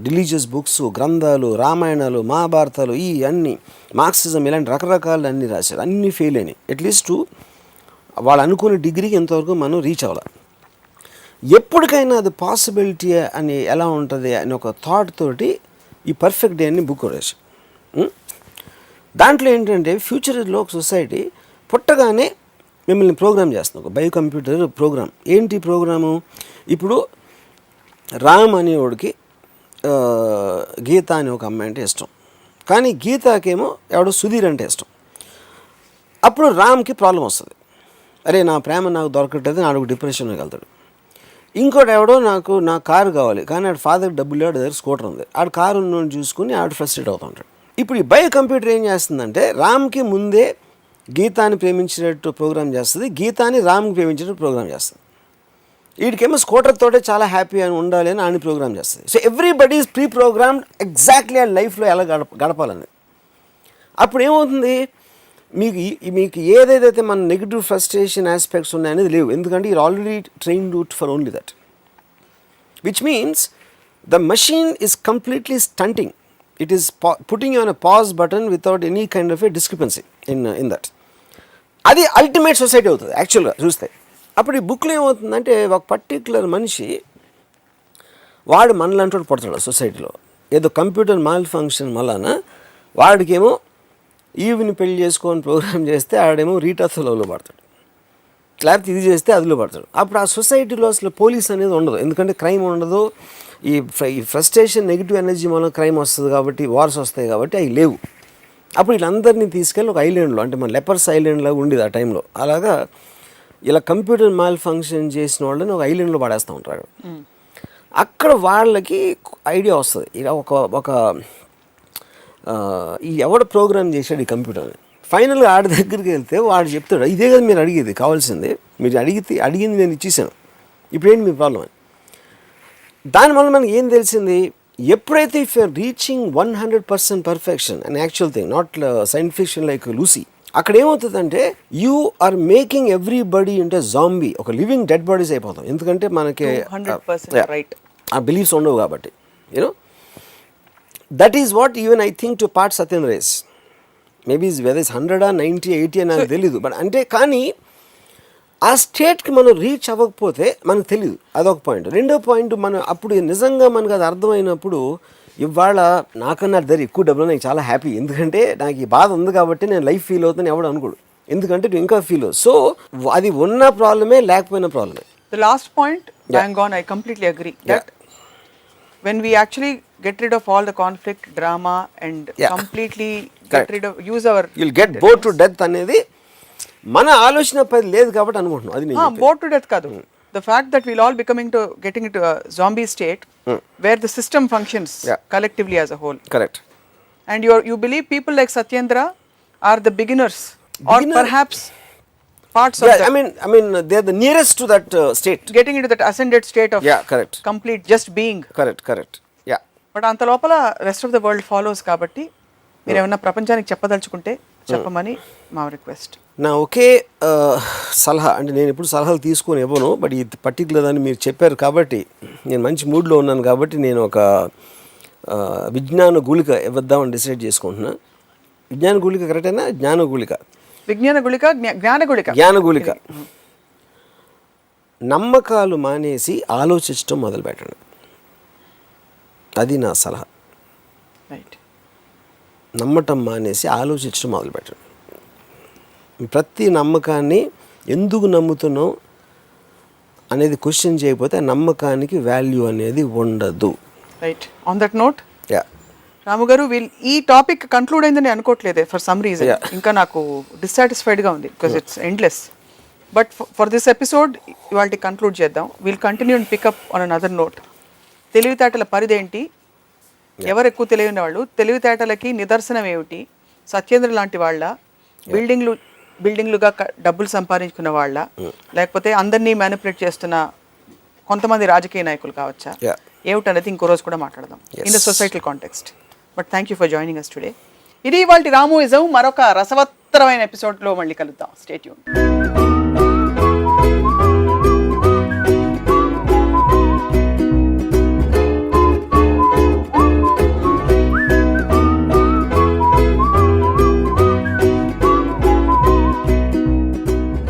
రిలీజియస్ బుక్స్, గ్రంథాలు, రామాయణాలు, మహాభారతాలు, ఈ అన్ని మార్క్సిజం ఇలాంటి రకరకాలు అన్నీ రాశారు. అన్నీ ఫెయిల్ అయినాయి. అట్లీస్ట్ వాళ్ళు అనుకునే డిగ్రీకి ఎంతవరకు మనం రీచ్ అవ్వాలి. ఎప్పటికైనా అది పాసిబిలిటీ అని ఎలా ఉంటుంది అని ఒక థాట్ తోటి ఈ పర్ఫెక్ట్ డే అని బుక్ రాసి, దాంట్లో ఏంటంటే ఫ్యూచర్లో ఒక సొసైటీ పుట్టగానే మిమ్మల్ని ప్రోగ్రామ్ చేస్తుంది, ఒక బయో కంప్యూటర్ ప్రోగ్రామ్. ఏంటి ప్రోగ్రాము? ఇప్పుడు రామ్ అనేవాడికి గీత అనే ఒక అమ్మాయి అంటే ఇష్టం, కానీ గీతాకేమో ఎవడో సుధీర్ అంటే ఇష్టం. అప్పుడు రామ్కి ప్రాబ్లం వస్తుంది, అరే నా ప్రేమ నాకు దొరకట్లేదు, ఆడు డిప్రెషన్లోకి వెళ్తాడు. ఇంకోటి ఎవడో నా కారు కావాలి, కానీ ఆడు ఫాదర్ డబ్బులు ఆడు దగ్గర స్కూటర్ ఉంది, ఆడు కారు ఉన్నోని చూసుకుని ఆడు ఫ్రస్ట్రేట్ అవుతూ ఉంటాడు. ఇప్పుడు ఈ బయో కంప్యూటర్ ఏం చేస్తుందంటే రామ్కి ముందే గీతాని ప్రేమించినట్టు ప్రోగ్రామ్ చేస్తుంది, గీతాని రామ్కి ప్రేమించినట్టు ప్రోగ్రామ్ చేస్తుంది. వీడికేమో స్కూటర్ తోటే చాలా హ్యాపీ అని ఉండాలి అని ఆయన ప్రోగ్రామ్ చేస్తుంది. So everybody is pre programmed exactly ఆ లైఫ్లో ఎలా గడపాలని. అప్పుడు ఏమవుతుంది, మీకు ఏదైతే మన నెగిటివ్ ఫ్రస్ట్రేషన్ ఆస్పెక్ట్స్ ఉన్నాయనేది లేవు, ఎందుకంటే you're already trained for only that, which means the machine is completely stunting. It is putting you on a pause button without any kind of a discrepancy in that. అది అల్టిమేట్ సొసైటీ అవుతుంది యాక్చువల్గా చూస్తే. అప్పుడు ఈ బుక్లో ఏమవుతుందంటే ఒక పర్టిక్యులర్ మనిషి వాడు మనలాంటి పుడతాడు సొసైటీలో, ఏదో కంప్యూటర్ మాల్ ఫంక్షన్ వలన వాడికేమో ఈవిని పెళ్లి చేసుకొని ప్రోగ్రామ్ చేస్తే ఆడేమో రీటాథోలో పడతాడు, లేకపోతే ఇది చేస్తే అదిలో పడతాడు. అప్పుడు ఆ సొసైటీలో అసలు పోలీస్ అనేది ఉండదు, ఎందుకంటే క్రైమ్ ఉండదు. ఈ ఫ్రస్ట్రేషన్ నెగిటివ్ ఎనర్జీ వల్ల క్రైమ్ వస్తుంది కాబట్టి, వార్స్ వస్తాయి కాబట్టి అవి లేవు. అప్పుడు వీళ్ళందరినీ తీసుకెళ్ళి ఒక ఐలాండ్లో, అంటే మన లెపర్స్ ఐలాండ్లో ఉండేది ఆ టైంలో, అలాగా ఇలా కంప్యూటర్ మాల్ ఫంక్షన్ చేసిన వాళ్ళని ఒక ఐలాండ్లో పడేస్తూ ఉంటారు. అక్కడ వాళ్ళకి ఐడియా వస్తుంది, ఇలా ఒక ఈ ఎవడ ప్రోగ్రామ్ చేశాడు ఈ కంప్యూటర్ని. ఫైనల్గా ఆడి దగ్గరికి వెళ్తే వాడు చెప్తాడు, ఇదే కదా మీరు అడిగేది, కావాల్సింది మీరు అడిగింది నేను ఇచ్చేసాను, ఇప్పుడేంటి మీ ప్రాబ్లం అని. దానివల్ల మనకి ఏం తెలిసింది, ఎప్పుడైతే if you're reaching 100% perfection and actual thing, not science fiction like Lucy, అక్కడ ఏమవుతుందంటే you are making everybody into zombie, ఒక లివింగ్ డెడ్ బాడీస్ అయిపోతాం, ఎందుకంటే మనకి ఆ బిలీఫ్స్ ఉండవు కాబట్టి. You know that is what even I think to part Satyendra is. Maybe whether is 100 or 90, 80 అని నాకు తెలీదు, బట్ అంటే కానీ ఆ స్టేట్కి మనం రీచ్ అవ్వకపోతే మనకు తెలియదు, అదొక పాయింట్. రెండో పాయింట్, మనం అప్పుడు నిజంగా మనకు అది అర్థమైనప్పుడు ఇవాళ నాకన్నా దగ్గర ఎక్కువ డబ్బులు నాకు చాలా హ్యాపీ, ఎందుకంటే నాకు ఈ బాధ ఉంది కాబట్టి నేను లైఫ్ ఫీల్ అవుతాను ఎవడు అనుకోడు, ఎందుకంటే నువ్వు ఇంకా ఫీల్ అవ్వు. సో అది ఉన్న ప్రాబ్లమే, లేకపోయిన ప్రాబ్లమే. The last point, bang on, I completely agree that when we actually get rid of all the conflict, drama and completely get rid of, use our, you'll get bored to death అనేది మన ఆలోచన పది లేదు కాబట్టి అనుకుంటున్నాం. అది నేను bored to death కాదు, the fact that we'll all getting into a zombie state where the system functions collectively as a whole. Correct. And you believe people like Satyendra are the beginners or perhaps parts of I mean, they're the nearest to that state. getting into that ascended state of Yeah, correct. complete just being. Correct. Yeah. But అంత లోపల rest of the world follows కాబట్టి మీరు ఏమన్నా ప్రపంచానికి చెప్పదలుచుకుంటే చెప్పమని మా రిక్వెస్ట్. నా ఒకే సలహా, అంటే నేను ఎప్పుడు సలహాలు తీసుకొని ఇవ్వను, బట్ ఈ పర్టికులర్ అని మీరు చెప్పారు కాబట్టి నేను మంచి మూడ్లో ఉన్నాను కాబట్టి నేను ఒక విజ్ఞాన గుళిక ఇవ్వద్దామని డిసైడ్ చేసుకుంటున్నా. విజ్ఞాన గుళిక కరెక్టేనా? జ్ఞాన గుళిక, విజ్ఞాన గుళిక, జ్ఞాన గుళిక. జ్ఞాన గుళిక. నమ్మకాలు మానేసి ఆలోచించడం మొదలుపెట్టండి. అది నా సలహా. రైట్. నమ్మటం మానేసి ఆలోచించడం మొదలుపెట్టండి. ప్రతి నమ్మకాన్ని ఎందుకు నమ్ముతున్నాం అనేది క్వశ్చన్ చేయకపోతే ఆ నమ్మకానికి వాల్యూ అనేది ఉండదు. Right. On that note, yeah, Ramu గారు, ఈ టాపిక్ కంక్లూడ్ అయిందని అనుకోవట్లేదే ఫర్ సమ్ రీజన్. ఇంకా నాకు డిస్సాటిస్ఫైడ్గా ఉంది because it's endless. But for this episode ఇవాళ కంక్లూడ్ చేద్దాం. Will continue and pickup on another note. తెలివితేటల పరిధేంటి, ఎవరు ఎక్కువ తెలియని వాళ్ళు, తెలివితేటలకి నిదర్శనం ఏమిటి, సత్యేంద్ర లాంటి వాళ్ళ, బిల్డింగ్లుగా డబ్బులు సంపాదించుకున్న వాళ్ళ, లేకపోతే అందరినీ మ్యానిపులేట్ చేస్తున్న కొంతమంది రాజకీయ నాయకులు కావచ్చా, ఏమిటనేది ఇంకో రోజు కూడా మాట్లాడదాం in the societal context. But thank you for joining us today. ఇది ఇవాళ రామోయిజం. మరొక రసవత్తరమైన ఎపిసోడ్లో మళ్ళీ కలుద్దాం. Stay tuned.